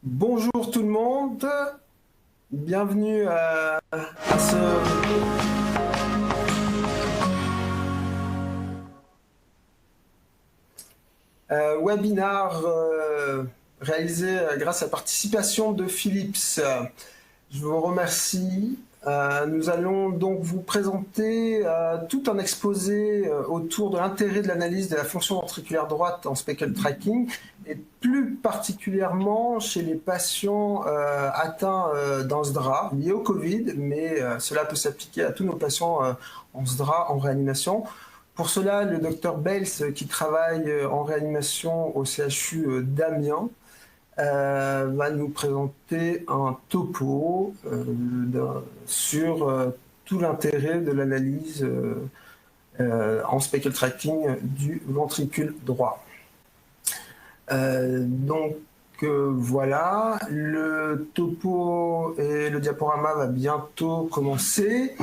Bonjour tout le monde, bienvenue à ce webinaire réalisé grâce à la participation de Philips. Je vous remercie. Nous allons donc vous présenter tout un exposé autour de l'intérêt de l'analyse de la fonction ventriculaire droite en speckle tracking et plus particulièrement chez les patients atteints dans SDRA liés au Covid, mais cela peut s'appliquer à tous nos patients en SDRA en réanimation. Pour cela, le docteur Bels, qui travaille en réanimation au CHU d'Amiens, va nous présenter un topo sur tout l'intérêt de l'analyse en speckle tracking du ventricule droit. Voilà, le topo et le diaporama va bientôt commencer.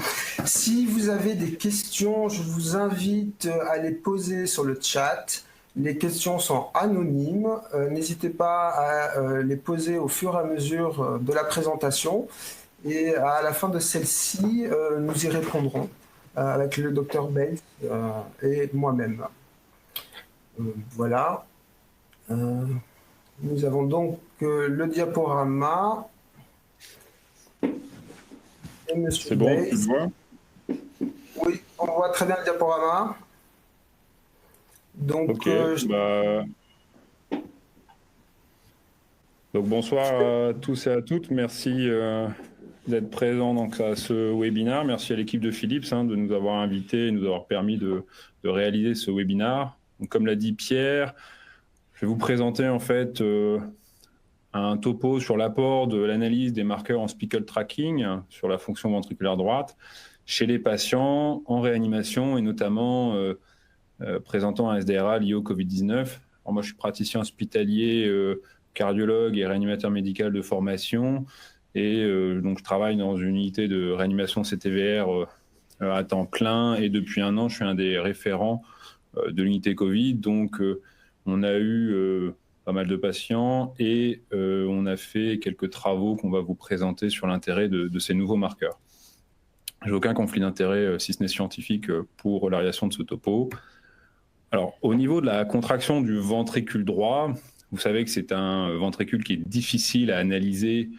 Si vous avez des questions, je vous invite à les poser sur le chat. Les questions sont anonymes. N'hésitez pas à les poser au fur et à mesure de la présentation. Et à la fin de celle-ci, nous y répondrons avec le docteur Bales et moi-même. Voilà. Nous avons donc le diaporama. Et monsieur C'est bon, Bales. tu le vois? Oui, on voit très bien le diaporama. Donc, Ok, donc bonsoir à tous et à toutes. Merci d'être présents donc, à ce webinaire. Merci à l'équipe de Philips de nous avoir invités et nous avoir permis de réaliser ce webinaire. Donc, comme l'a dit Pierre, je vais vous présenter en fait un topo sur l'apport de l'analyse des marqueurs en speckle tracking sur la fonction ventriculaire droite chez les patients en réanimation et notamment présentant un SDRA lié au Covid-19. Alors moi, je suis praticien hospitalier, cardiologue et réanimateur médical de formation. Et donc, je travaille dans une unité de réanimation CTVR à temps plein. Et depuis un an, je suis un des référents de l'unité Covid. Donc, on a eu pas mal de patients et on a fait quelques travaux qu'on va vous présenter sur l'intérêt de ces nouveaux marqueurs. J'ai aucun conflit d'intérêt, si ce n'est scientifique, pour la réalisation de ce topo. Alors, au niveau de la contraction du ventricule droit, vous savez que c'est un ventricule qui est difficile à analyser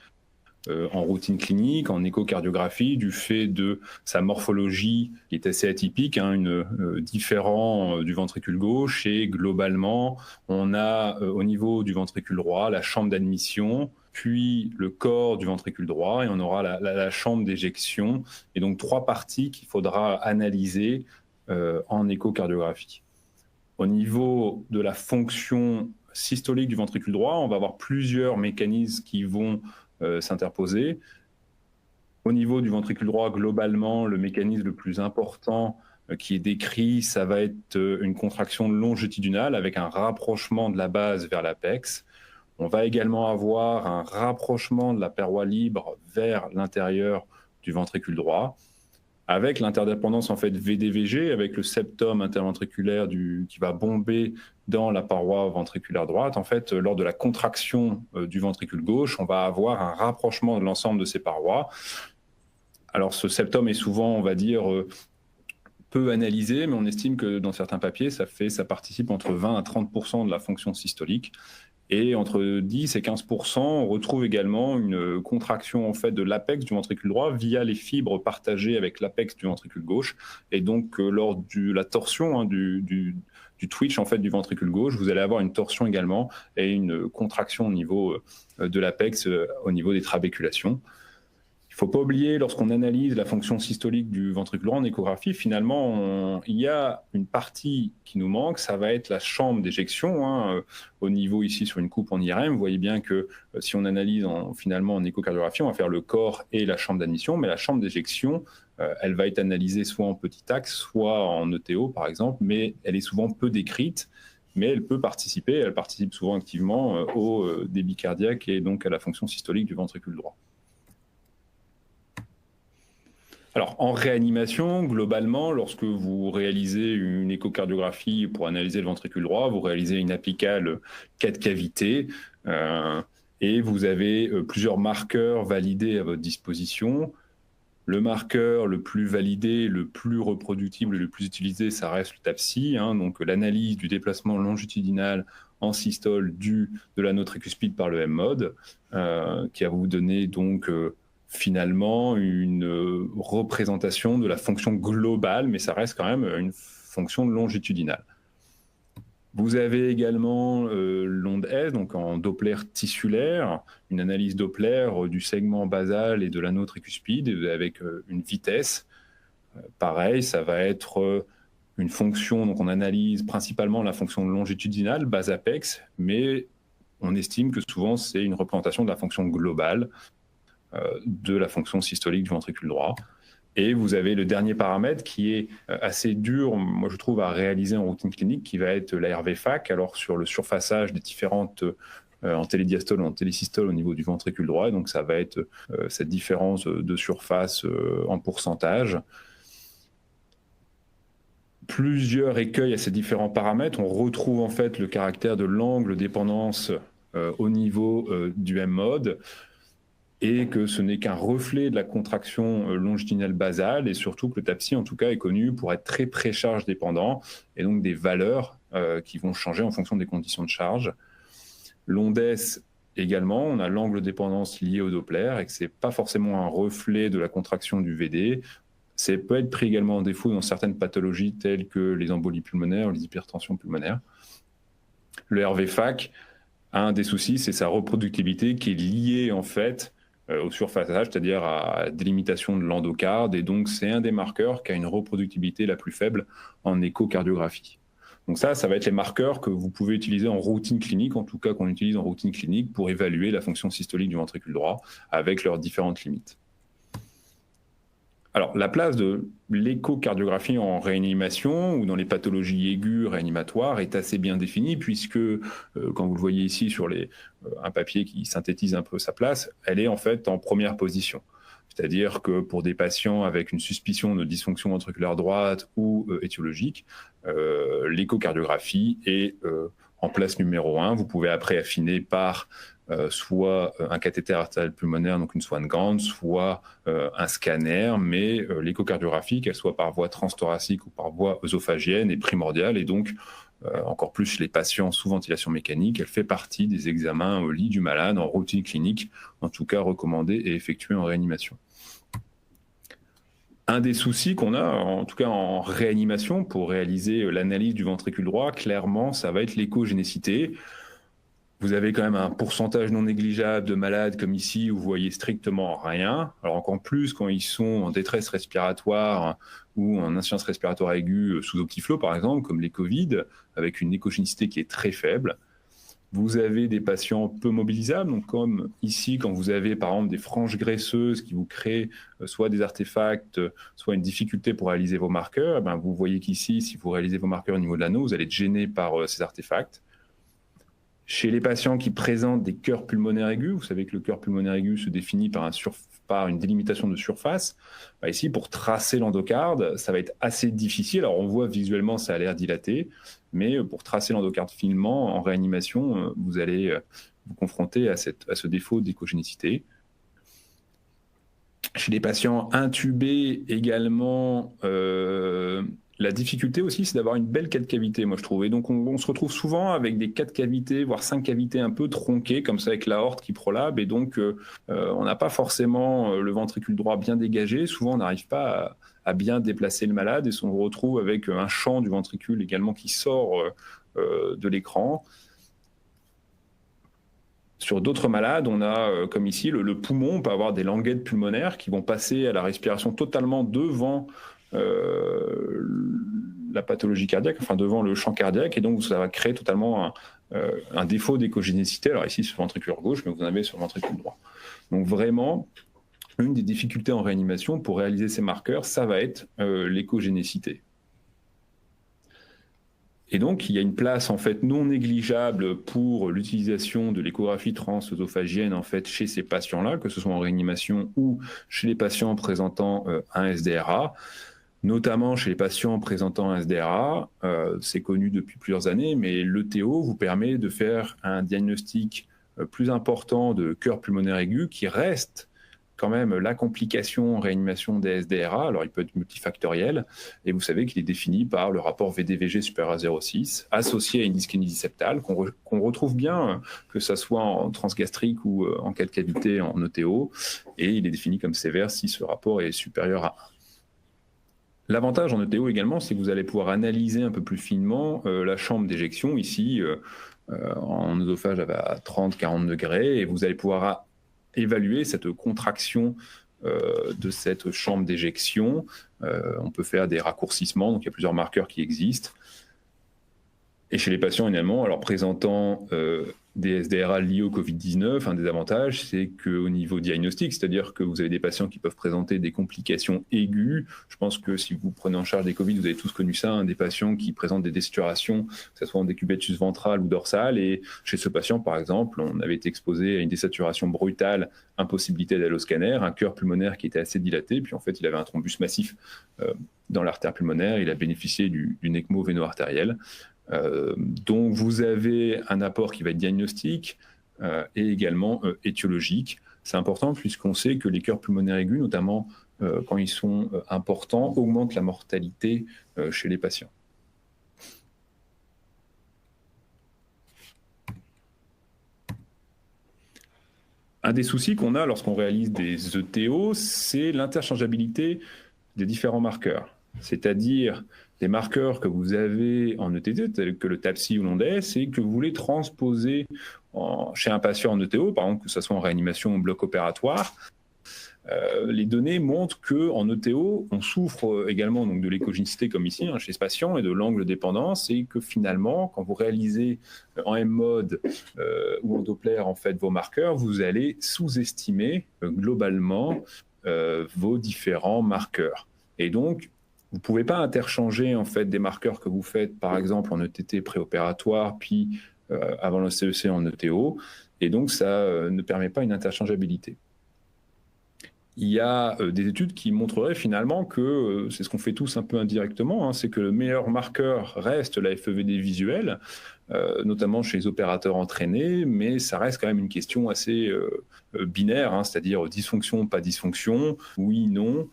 en routine clinique, en échocardiographie, du fait de sa morphologie qui est assez atypique, différent du ventricule gauche. Et globalement, on a au niveau du ventricule droit la chambre d'admission, puis le corps du ventricule droit, et on aura la chambre d'éjection. Et donc, trois parties qu'il faudra analyser en échocardiographie. Au niveau de la fonction systolique du ventricule droit, on va avoir plusieurs mécanismes qui vont s'interposer. Au niveau du ventricule droit, globalement, le mécanisme le plus important qui est décrit, ça va être une contraction longitudinale avec un rapprochement de la base vers l'apex. On va également avoir un rapprochement de la paroi libre vers l'intérieur du ventricule droit, avec l'interdépendance en fait VDVG, avec le septum interventriculaire qui va bomber dans la paroi ventriculaire droite. En fait, lors de la contraction du ventricule gauche, on va avoir un rapprochement de l'ensemble de ces parois. Alors, ce septum est souvent, on va dire, peu analysé, mais on estime que dans certains papiers, ça participe entre 20 à 30% de la fonction systolique. Et entre 10 et 15%, on retrouve également une contraction en fait de l'apex du ventricule droit via les fibres partagées avec l'apex du ventricule gauche. Et donc, lors de la torsion du twitch en fait du ventricule gauche, vous allez avoir une torsion également et une contraction au niveau de l'apex, au niveau des trabéculations. Il ne faut pas oublier, lorsqu'on analyse la fonction systolique du ventricule droit en échographie, finalement, il y a une partie qui nous manque, ça va être la chambre d'éjection. Au niveau ici sur une coupe en IRM, vous voyez bien que si on analyse finalement en échocardiographie, on va faire le corps et la chambre d'admission, mais la chambre d'éjection, elle va être analysée soit en petit axe, soit en ETO par exemple, mais elle est souvent peu décrite, mais elle peut participer, elle participe souvent activement au débit cardiaque et donc à la fonction systolique du ventricule droit. Alors, en réanimation, globalement, lorsque vous réalisez une échocardiographie pour analyser le ventricule droit, vous réalisez une apicale 4 cavités. Et vous avez plusieurs marqueurs validés à votre disposition. Le marqueur le plus validé, le plus reproductible et le plus utilisé, ça reste le TAPSI, donc l'analyse du déplacement longitudinal en systole de l'anneau tricuspide par le M-mode, qui va vous donner donc finalement une représentation de la fonction globale, mais ça reste quand même une fonction longitudinale. Vous avez également l'onde S, donc en Doppler tissulaire, une analyse Doppler du segment basal et de l'anneau tricuspide avec une vitesse. Pareil, ça va être une fonction, donc on analyse principalement la fonction longitudinale, base apex, mais on estime que souvent c'est une représentation de la fonction globale de la fonction systolique du ventricule droit. Et vous avez le dernier paramètre qui est assez dur, moi je trouve, à réaliser en routine clinique, qui va être la RV-FAC, alors sur le surfaçage des différentes en télédiastole et en télésystole au niveau du ventricule droit. Et donc ça va être cette différence de surface en pourcentage. Plusieurs écueils à ces différents paramètres. On retrouve en fait le caractère de l'angle dépendance au niveau du M-mode, et que ce n'est qu'un reflet de la contraction longitudinale basale, et surtout que le TAPSI, en tout cas, est connu pour être très précharge dépendant, et donc des valeurs qui vont changer en fonction des conditions de charge. L'onde S également, on a l'angle dépendance lié au Doppler, et que ce n'est pas forcément un reflet de la contraction du VD. Ça peut être pris également en défaut dans certaines pathologies telles que les embolies pulmonaires ou les hypertensions pulmonaires. Le RV-FAC a un des soucis, c'est sa reproductibilité qui est liée en fait au surfaçage, c'est-à-dire à la délimitation de l'endocarde, et donc c'est un des marqueurs qui a une reproductibilité la plus faible en échocardiographie. Donc ça va être les marqueurs que vous pouvez utiliser en routine clinique, en tout cas qu'on utilise en routine clinique pour évaluer la fonction systolique du ventricule droit avec leurs différentes limites. Alors, la place de l'échocardiographie en réanimation ou dans les pathologies aiguës réanimatoires est assez bien définie, puisque, quand vous le voyez ici sur un papier qui synthétise un peu sa place, elle est en fait en première position. C'est-à-dire que pour des patients avec une suspicion de dysfonction ventriculaire droite ou étiologique, l'échocardiographie est en place numéro 1. Vous pouvez après affiner par soit un cathéter artériel pulmonaire, donc une Swan Grant, soit un scanner, mais l'échocardiographie, qu'elle soit par voie transthoracique ou par voie œsophagienne, est primordiale, et donc encore plus chez les patients sous ventilation mécanique, elle fait partie des examens au lit du malade en routine clinique, en tout cas recommandés et effectués en réanimation. Un des soucis qu'on a, en tout cas en réanimation, pour réaliser l'analyse du ventricule droit, clairement, ça va être l'échogénicité. Vous avez quand même un pourcentage non négligeable de malades comme ici où vous voyez strictement rien. Alors encore plus quand ils sont en détresse respiratoire ou en insuffisance respiratoire aiguë sous Optiflow par exemple, comme les Covid, avec une échogénicité qui est très faible. Vous avez des patients peu mobilisables, donc comme ici, quand vous avez par exemple des franges graisseuses qui vous créent soit des artefacts, soit une difficulté pour réaliser vos marqueurs, vous voyez qu'ici, si vous réalisez vos marqueurs au niveau de l'anneau, vous allez être gêné par ces artefacts. Chez les patients qui présentent des cœurs pulmonaires aigus, vous savez que le cœur pulmonaire aigu se définit par une délimitation de surface. Ici, pour tracer l'endocarde, ça va être assez difficile. Alors, on voit visuellement, ça a l'air dilaté, mais pour tracer l'endocarde finement, en réanimation, vous allez vous confronter à ce défaut d'échogénicité. Chez les patients intubés également, la difficulté aussi, c'est d'avoir une belle 4 cavités, moi je trouve. Et donc on se retrouve souvent avec des 4 cavités, voire 5 cavités un peu tronquées, comme ça avec l'aorte qui prolabe. Et donc on n'a pas forcément le ventricule droit bien dégagé. Souvent on n'arrive pas à bien déplacer le malade et on se retrouve avec un champ du ventricule également qui sort de l'écran. Sur d'autres malades, on a, comme ici, le poumon. On peut avoir des languettes pulmonaires qui vont passer à la respiration totalement devant la pathologie cardiaque, enfin devant le champ cardiaque, et donc ça va créer totalement un défaut d'échogénicité. Alors ici, sur le ventricule gauche, mais vous en avez sur le ventricule droit. Donc vraiment, une des difficultés en réanimation pour réaliser ces marqueurs, ça va être l'échogénicité. Et donc, il y a une place en fait non négligeable pour l'utilisation de l'échographie transœsophagienne en fait chez ces patients-là, que ce soit en réanimation ou chez les patients présentant un SDRA, notamment chez les patients présentant un SDRA. C'est connu depuis plusieurs années, mais l'ETO vous permet de faire un diagnostic plus important de cœur pulmonaire aigu qui reste quand même la complication en réanimation des SDRA. Alors, il peut être multifactoriel, et vous savez qu'il est défini par le rapport VDVG supérieur à 0,6, associé à une dyskinésie septale, qu'on retrouve bien, que ce soit en transgastrique ou en cas de cavité en ETO, et il est défini comme sévère si ce rapport est supérieur à 1. L'avantage en ETO également, c'est que vous allez pouvoir analyser un peu plus finement la chambre d'éjection, ici, en œsophage à 30-40 degrés, et vous allez pouvoir évaluer cette contraction de cette chambre d'éjection. On peut faire des raccourcissements, donc il y a plusieurs marqueurs qui existent. Et chez les patients également, alors présentant des SDRA liés au Covid-19, un des avantages, c'est qu'au niveau diagnostic, c'est-à-dire que vous avez des patients qui peuvent présenter des complications aiguës. Je pense que si vous prenez en charge des Covid, vous avez tous connu ça, des patients qui présentent des désaturations, que ce soit en décubitus ventral ou dorsal. Et chez ce patient, par exemple, on avait été exposé à une désaturation brutale, impossibilité d'aller au scanner, un cœur pulmonaire qui était assez dilaté, puis en fait, il avait un thrombus massif dans l'artère pulmonaire. Il a bénéficié d'une ECMO véno-artérielle. Donc vous avez un apport qui va être diagnostique et également étiologique. C'est important puisqu'on sait que les cœurs pulmonaires aigus, notamment quand ils sont importants, augmentent la mortalité chez les patients. Un des soucis qu'on a lorsqu'on réalise des ETO, c'est l'interchangeabilité des différents marqueurs. C'est-à-dire les marqueurs que vous avez en ETT, tels que le TAPSI ou l'ONDES, et que vous voulez transposer chez un patient en ETO, par exemple que ce soit en réanimation ou bloc opératoire. Les données montrent qu'en ETO, on souffre également donc, de l'écogénicité comme ici, chez ce patient, et de l'angle dépendance, et que finalement, quand vous réalisez en M-mode ou en Doppler en fait, vos marqueurs, vous allez sous-estimer globalement vos différents marqueurs. Et donc, vous ne pouvez pas interchanger en fait, des marqueurs que vous faites, par exemple, en ETT préopératoire, puis avant le CEC en ETO, et donc ça ne permet pas une interchangeabilité. Il y a des études qui montreraient finalement que, c'est ce qu'on fait tous un peu indirectement, c'est que le meilleur marqueur reste la FEVD visuelle, notamment chez les opérateurs entraînés, mais ça reste quand même une question assez binaire, c'est-à-dire dysfonction, pas dysfonction, oui, non.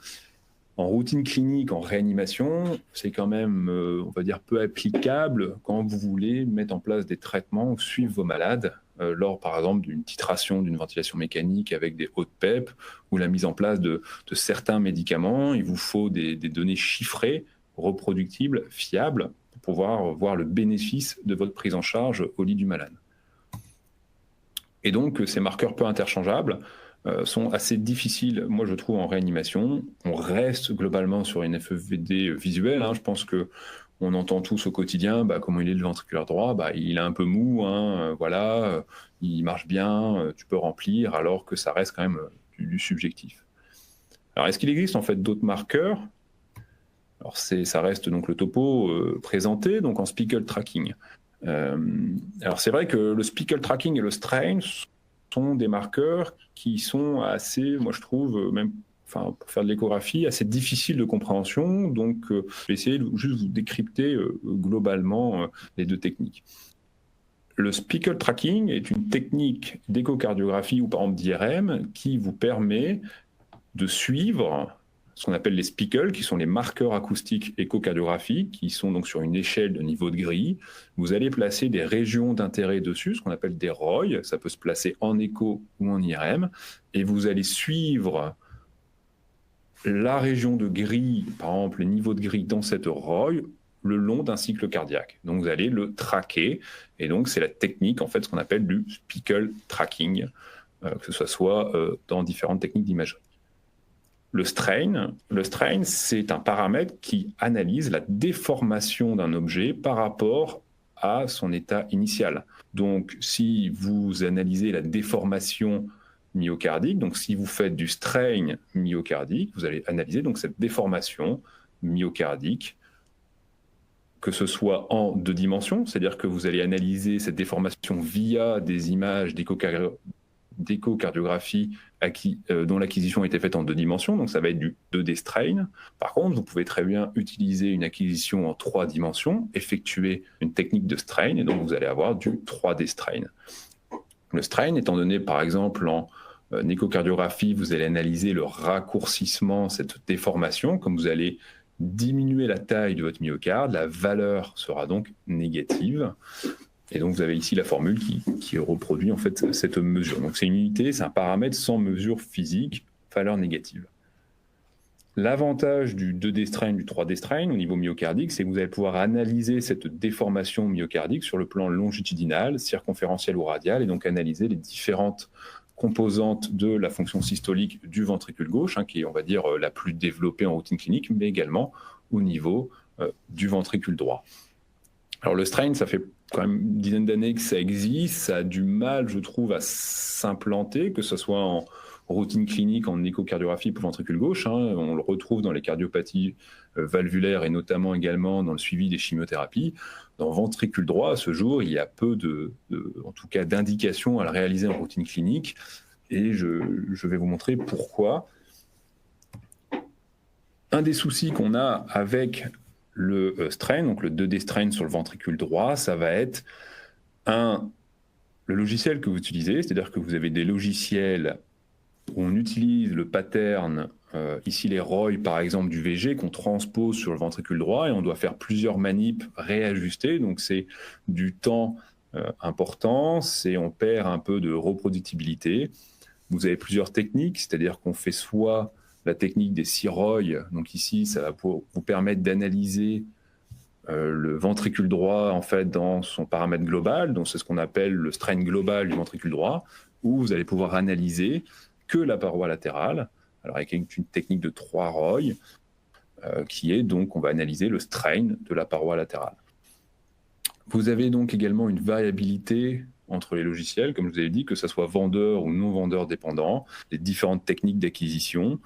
En routine clinique, en réanimation, c'est quand même, on va dire, peu applicable quand vous voulez mettre en place des traitements ou suivre vos malades lors, par exemple, d'une titration d'une ventilation mécanique avec des hautes PEP ou la mise en place de certains médicaments. Il vous faut des données chiffrées, reproductibles, fiables, pour pouvoir voir le bénéfice de votre prise en charge au lit du malade. Et donc, ces marqueurs peu interchangeables sont assez difficiles, moi je trouve, en réanimation. On reste globalement sur une FEVD visuelle. Je pense qu'on entend tous au quotidien comment il est le ventriculaire droit, il est un peu mou, voilà, il marche bien, tu peux remplir, alors que ça reste quand même du subjectif. Alors est-ce qu'il existe en fait d'autres marqueurs? Alors ça reste donc le topo présenté donc en speckle tracking. Alors c'est vrai que le speckle tracking et le strain sont des marqueurs qui sont assez, moi je trouve, même pour faire de l'échographie, assez difficiles de compréhension. Donc, je vais essayer de juste vous décrypter globalement les deux techniques. Le speckle tracking est une technique d'échocardiographie ou par exemple d'IRM qui vous permet de suivre ce qu'on appelle les speckles, qui sont les marqueurs acoustiques échocardiographiques, qui sont donc sur une échelle de niveau de grille. Vous allez placer des régions d'intérêt dessus, ce qu'on appelle des ROI, ça peut se placer en écho ou en IRM, et vous allez suivre la région de grille, par exemple le niveau de grille dans cette ROI, le long d'un cycle cardiaque. Donc vous allez le traquer, et donc c'est la technique, en fait, ce qu'on appelle du speckle tracking, que ce soit dans différentes techniques d'imagerie. Le strain, c'est un paramètre qui analyse la déformation d'un objet par rapport à son état initial. Donc, si vous analysez la déformation myocardique, donc si vous faites du strain myocardique, vous allez analyser donc cette déformation myocardique, que ce soit en 2 dimensions, c'est-à-dire que vous allez analyser cette déformation via des images d'échocardiographie dont l'acquisition a été faite en 2 dimensions, donc ça va être du 2D strain. Par contre, vous pouvez très bien utiliser une acquisition en 3 dimensions, effectuer une technique de strain, et donc vous allez avoir du 3D strain. Le strain, étant donné par exemple en échocardiographie, vous allez analyser le raccourcissement, cette déformation, comme vous allez diminuer la taille de votre myocarde, la valeur sera donc négative. Et donc vous avez ici la formule qui reproduit en fait cette mesure. Donc c'est une unité, c'est un paramètre sans mesure physique, valeur négative. L'avantage du 2D strain, du 3D strain au niveau myocardique, c'est que vous allez pouvoir analyser cette déformation myocardique sur le plan longitudinal, circonférentiel ou radial, et donc analyser les différentes composantes de la fonction systolique du ventricule gauche, qui est, on va dire, la plus développée en routine clinique, mais également au niveau du ventricule droit. Alors le strain, ça fait quand même une dizaine d'années que ça existe, ça a du mal, je trouve, à s'implanter, que ce soit en routine clinique, en échocardiographie pour le ventricule gauche. On le retrouve dans les cardiopathies valvulaires et notamment également dans le suivi des chimiothérapies. Dans le ventricule droit, à ce jour, il y a peu en tout cas, d'indications à le réaliser en routine clinique. Et je vais vous montrer pourquoi. Un des soucis qu'on a avec le strain, donc le 2D strain sur le ventricule droit, ça va être le logiciel que vous utilisez, c'est-à-dire que vous avez des logiciels où on utilise le pattern, ici les ROI par exemple du VG, qu'on transpose sur le ventricule droit et on doit faire plusieurs manips réajustés, donc c'est du temps important, on perd un peu de reproductibilité. Vous avez plusieurs techniques, c'est-à-dire qu'on fait soit la technique des 6 ROI, donc ici ça va vous permettre d'analyser le ventricule droit en fait dans son paramètre global, donc c'est ce qu'on appelle le strain global du ventricule droit, où vous allez pouvoir analyser que la paroi latérale, alors avec une technique de 3 ROI, qui est donc, on va analyser le strain de la paroi latérale. Vous avez donc également une variabilité entre les logiciels, comme je vous avais dit, que ce soit vendeur ou non vendeur dépendant, les différentes techniques d'acquisition.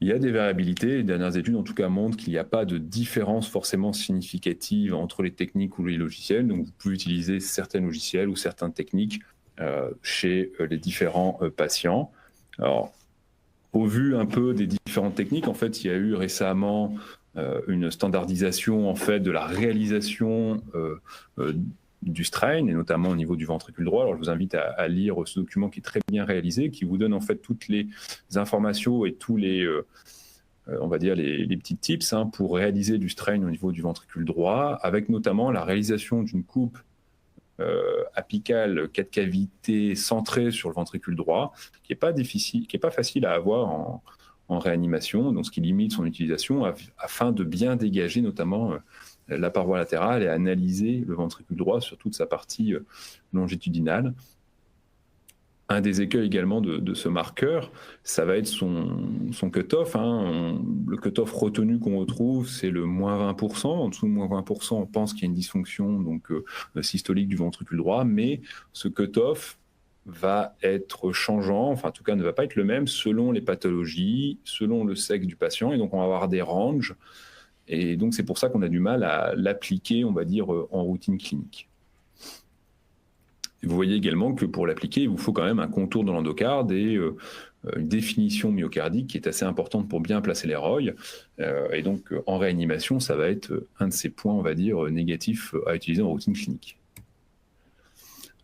Il y a des variabilités, les dernières études en tout cas montrent qu'il n'y a pas de différence forcément significative entre les techniques ou les logiciels, donc vous pouvez utiliser certains logiciels ou certaines techniques chez les différents patients. Alors, au vu un peu des différentes techniques, en fait, il y a eu récemment une standardisation en fait de la réalisation du strain, et notamment au niveau du ventricule droit. Alors, je vous invite à lire ce document qui est très bien réalisé, qui vous donne en fait toutes les informations et tous les, on va dire, les petits tips pour réaliser du strain au niveau du ventricule droit, avec notamment la réalisation d'une coupe apicale 4 cavités centrée sur le ventricule droit, qui n'est pas difficile, qui n'est pas facile à avoir en réanimation, donc ce qui limite son utilisation afin de bien dégager notamment la paroi latérale et analyser le ventricule droit sur toute sa partie longitudinale. Un des écueils également de ce marqueur, ça va être son cut-off. Le cut-off retenu qu'on retrouve, c'est le moins 20%. En dessous de moins 20%, on pense qu'il y a une dysfonction donc, systolique du ventricule droit, mais ce cut-off va être changeant, enfin en tout cas ne va pas être le même selon les pathologies, selon le sexe du patient, et donc on va avoir des ranges. Et donc c'est pour ça qu'on a du mal à l'appliquer, on va dire, en routine clinique. Vous voyez également que pour l'appliquer, il vous faut quand même un contour de l'endocarde et une définition myocardique qui est assez importante pour bien placer les ROI. Et donc, en réanimation, ça va être un de ces points, on va dire, négatifs à utiliser en routine clinique.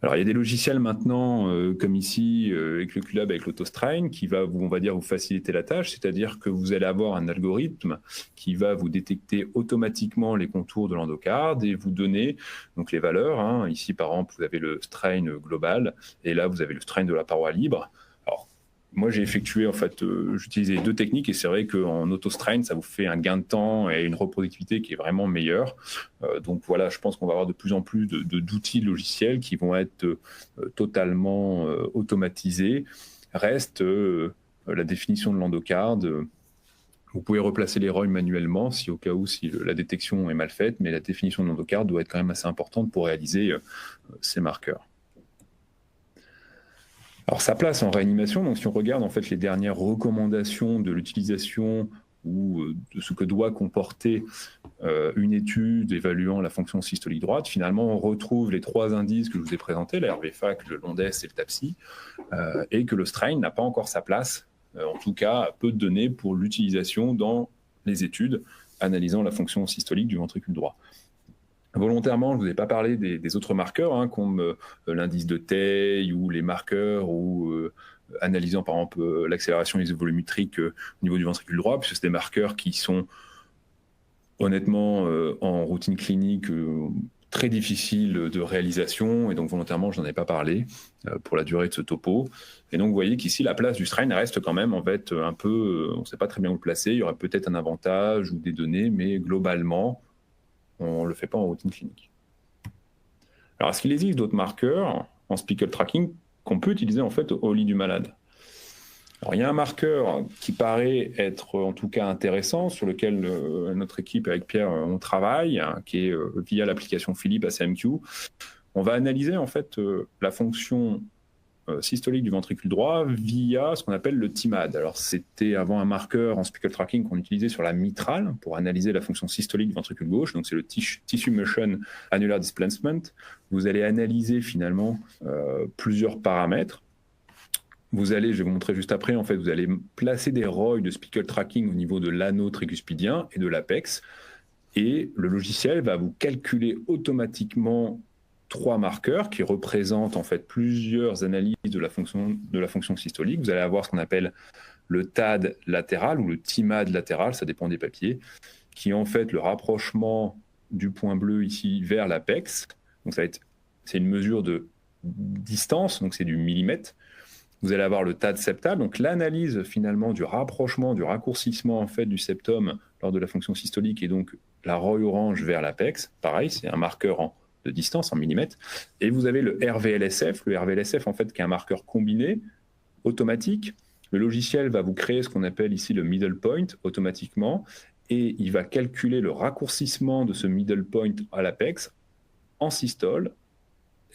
Alors, il y a des logiciels maintenant, comme ici, avec le QLab, avec l'AutoStrain, qui va, on va dire, vous faciliter la tâche, c'est-à-dire que vous allez avoir un algorithme qui va vous détecter automatiquement les contours de l'endocarde et vous donner donc, les valeurs. Ici, par exemple, vous avez le strain global, et là, vous avez le strain de la paroi libre. Alors, moi, j'ai effectué, en fait, j'utilisais 2 techniques, et c'est vrai qu'en AutoStrain, ça vous fait un gain de temps et une reproductivité qui est vraiment meilleure. Donc voilà, je pense qu'on va avoir de plus en plus d'outils logiciels qui vont être totalement automatisés. Reste la définition de l'endocarde. Vous pouvez replacer les ROI manuellement si au cas où si la détection est mal faite, mais la définition de l'endocarde doit être quand même assez importante pour réaliser ces marqueurs. Alors, sa place en réanimation, donc si on regarde en fait les dernières recommandations de l'utilisation ou de ce que doit comporter une étude évaluant la fonction systolique droite, finalement, on retrouve les 3 indices que je vous ai présentés, la RVFAC, le LONDES et le TAPSI, et que le strain n'a pas encore sa place, en tout cas, peu de données pour l'utilisation dans les études analysant la fonction systolique du ventricule droit. Volontairement, je ne vous ai pas parlé des autres marqueurs, hein, comme l'indice de Tay ou les marqueurs ou analysant par exemple l'accélération isovolumétrique au niveau du ventricule droit, puisque c'est des marqueurs qui sont honnêtement en routine clinique très difficiles de réalisation, et donc volontairement, je n'en ai pas parlé pour la durée de ce topo. Et donc, vous voyez qu'ici, la place du strain reste quand même en fait un peu, on ne sait pas très bien où le placer, il y aurait peut-être un avantage ou des données, mais globalement, on ne le fait pas en routine clinique. Alors, est-ce qu'il existe d'autres marqueurs en speckle tracking qu'on peut utiliser en fait au lit du malade? Alors, il y a un marqueur qui paraît être en tout cas intéressant, sur lequel notre équipe avec Pierre, on travaille, hein, qui est via l'application Philips ACMQ. On va analyser en fait la fonction systolique du ventricule droit via ce qu'on appelle le TIMAD. Alors, c'était avant un marqueur en speckle tracking qu'on utilisait sur la mitrale pour analyser la fonction systolique du ventricule gauche. Donc, c'est le Tissue Motion Annular Displacement. Vous allez analyser finalement plusieurs paramètres. Vous allez, je vais vous montrer juste après, en fait, vous allez placer des ROI de speckle tracking au niveau de l'anneau tricuspidien et de l'apex. Et le logiciel va vous calculer automatiquement 3 marqueurs qui représentent en fait plusieurs analyses de la fonction systolique. Vous allez avoir ce qu'on appelle le TAD latéral ou le TIMAD latéral, ça dépend des papiers, qui est en fait le rapprochement du point bleu ici vers l'apex. Donc c'est une mesure de distance, donc c'est du millimètre. Vous allez avoir le TAD septal, donc l'analyse finalement du rapprochement, du raccourcissement en fait du septum lors de la fonction systolique, et donc la ROI orange vers l'apex. Pareil, c'est un marqueur de distance en millimètres. Et vous avez le RVLSF, en fait qui est un marqueur combiné, automatique. Le logiciel va vous créer ce qu'on appelle ici le middle point automatiquement, et il va calculer le raccourcissement de ce middle point à l'apex en systole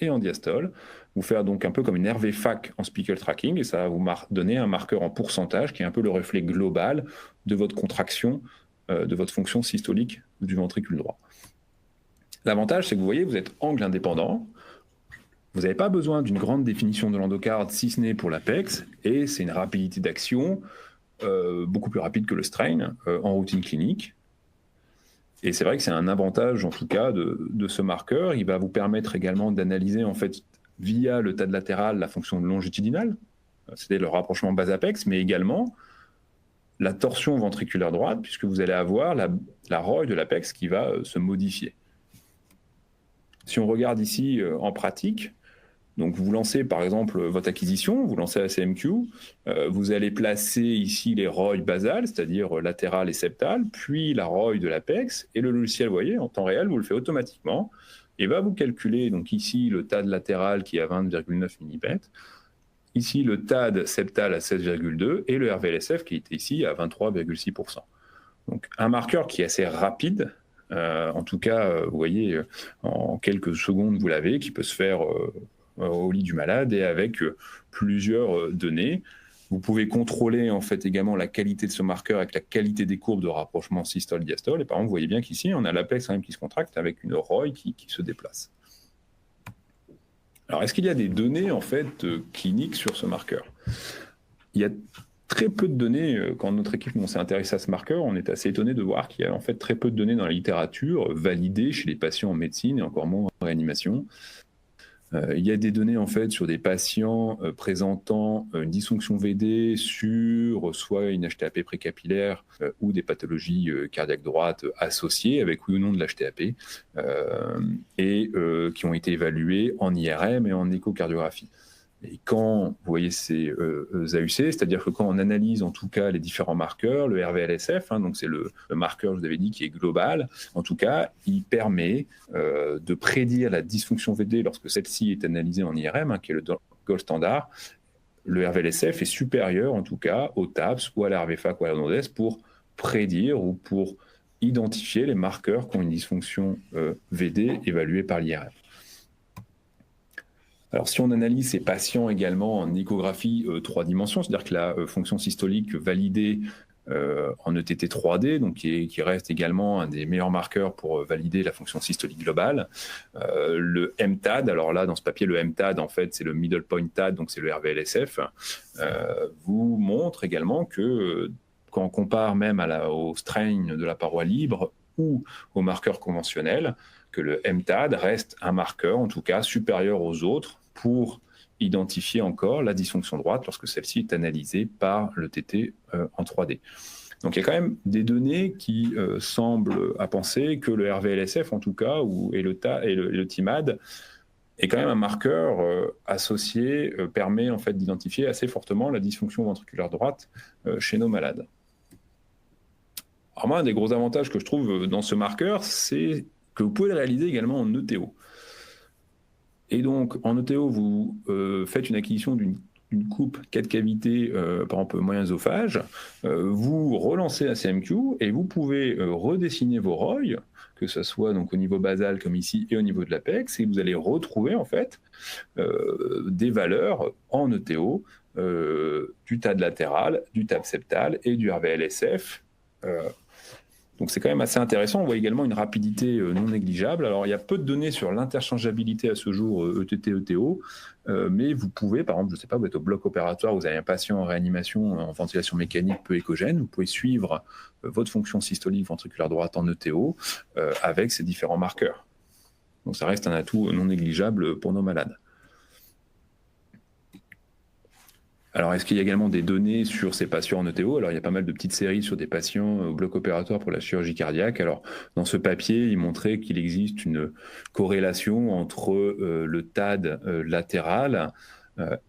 et en diastole, vous faire donc un peu comme une RV-FAC en speckle tracking, et ça va vous donner un marqueur en pourcentage qui est un peu le reflet global de votre contraction, de votre fonction systolique du ventricule droit. L'avantage, c'est que vous voyez, vous êtes angle indépendant, vous n'avez pas besoin d'une grande définition de l'endocarde, si ce n'est pour l'apex, et c'est une rapidité d'action beaucoup plus rapide que le strain en routine clinique. Et c'est vrai que c'est un avantage, en tout cas, de ce marqueur. Il va vous permettre également d'analyser, en fait, via le TAD latéral, la fonction longitudinale, c'est-à-dire le rapprochement base-apex, mais également la torsion ventriculaire droite, puisque vous allez avoir la ROI de l'apex qui va se modifier. Si on regarde ici en pratique, donc vous lancez par exemple votre acquisition, vous lancez ACMQ, vous allez placer ici les ROI basales, c'est-à-dire latérales et septales, puis la ROI de l'apex, et le logiciel, vous voyez, en temps réel, vous le fait automatiquement, et va vous calculer donc ici le TAD latéral qui est à 20,9 mm, ici le TAD septal à 16,2 et le RVLSF qui était ici à 23,6%. Donc un marqueur qui est assez rapide, en tout cas, vous voyez, en quelques secondes vous l'avez, qui peut se faire au lit du malade et avec plusieurs données. Vous pouvez contrôler en fait également la qualité de ce marqueur avec la qualité des courbes de rapprochement systole-diastole. Et par exemple, vous voyez bien qu'ici, on a l'apex quand même qui se contracte avec une ROI qui se déplace. Alors, est-ce qu'il y a des données en fait cliniques sur ce marqueur? Il y a très peu de données. Quand notre équipe s'est intéressée à ce marqueur, on est assez étonné de voir qu'il y a en fait très peu de données dans la littérature validées chez les patients en médecine et encore moins en réanimation. Il y a des données en fait sur des patients présentant une dysfonction VD sur soit une HTAP précapillaire ou des pathologies cardiaques droites associées avec oui ou non de l'HTAP et qui ont été évaluées en IRM et en échocardiographie. Et quand vous voyez ces AUC, c'est-à-dire que quand on analyse en tout cas les différents marqueurs, le RVLSF, donc c'est le marqueur, je vous avais dit, qui est global, en tout cas, il permet de prédire la dysfonction VD lorsque celle-ci est analysée en IRM, qui est le gold standard. Le RVLSF est supérieur en tout cas au TAPS ou à la RVFAC ou à la NODES pour prédire ou pour identifier les marqueurs qui ont une dysfonction VD évaluée par l'IRM. Alors, si on analyse ces patients également en échographie 3 dimensions, c'est-à-dire que la fonction systolique validée en ETT 3D, donc qui reste également un des meilleurs marqueurs pour valider la fonction systolique globale, le MTAD, alors là, dans ce papier, le MTAD, en fait, c'est le Middle Point TAD, donc c'est le RVLSF, vous montre également que quand on compare même au strain de la paroi libre ou aux marqueurs conventionnels, que le MTAD reste un marqueur, en tout cas, supérieur aux autres pour identifier encore la dysfonction droite lorsque celle-ci est analysée par le TT en 3D. Donc il y a quand même des données qui semblent à penser que le RVLSF, en tout cas, et le TIMAD, est quand même un marqueur associé, permet en fait d'identifier assez fortement la dysfonction ventriculaire droite chez nos malades. Alors moi, un des gros avantages que je trouve dans ce marqueur, c'est que vous pouvez le réaliser également en ETO. Et donc, en ETO, vous faites une acquisition d'une coupe 4 cavités, par exemple moyen œsophage, vous relancez la CMQ et vous pouvez redessiner vos ROI, que ce soit donc au niveau basal comme ici et au niveau de l'apex, et vous allez retrouver en fait des valeurs en ETO du TAD latéral, du TAB septal et du RVLSF. Donc c'est quand même assez intéressant. On voit également une rapidité non négligeable. Alors il y a peu de données sur l'interchangeabilité à ce jour ETT-ETO, mais vous pouvez, par exemple, je ne sais pas, vous êtes au bloc opératoire, vous avez un patient en réanimation en ventilation mécanique peu échogène, vous pouvez suivre votre fonction systolique ventriculaire droite en ETO avec ces différents marqueurs. Donc ça reste un atout non négligeable pour nos malades. Alors, est-ce qu'il y a également des données sur ces patients en ETO? Alors, il y a pas mal de petites séries sur des patients au bloc opératoire pour la chirurgie cardiaque. Alors, dans ce papier, il montrait qu'il existe une corrélation entre le TAD latéral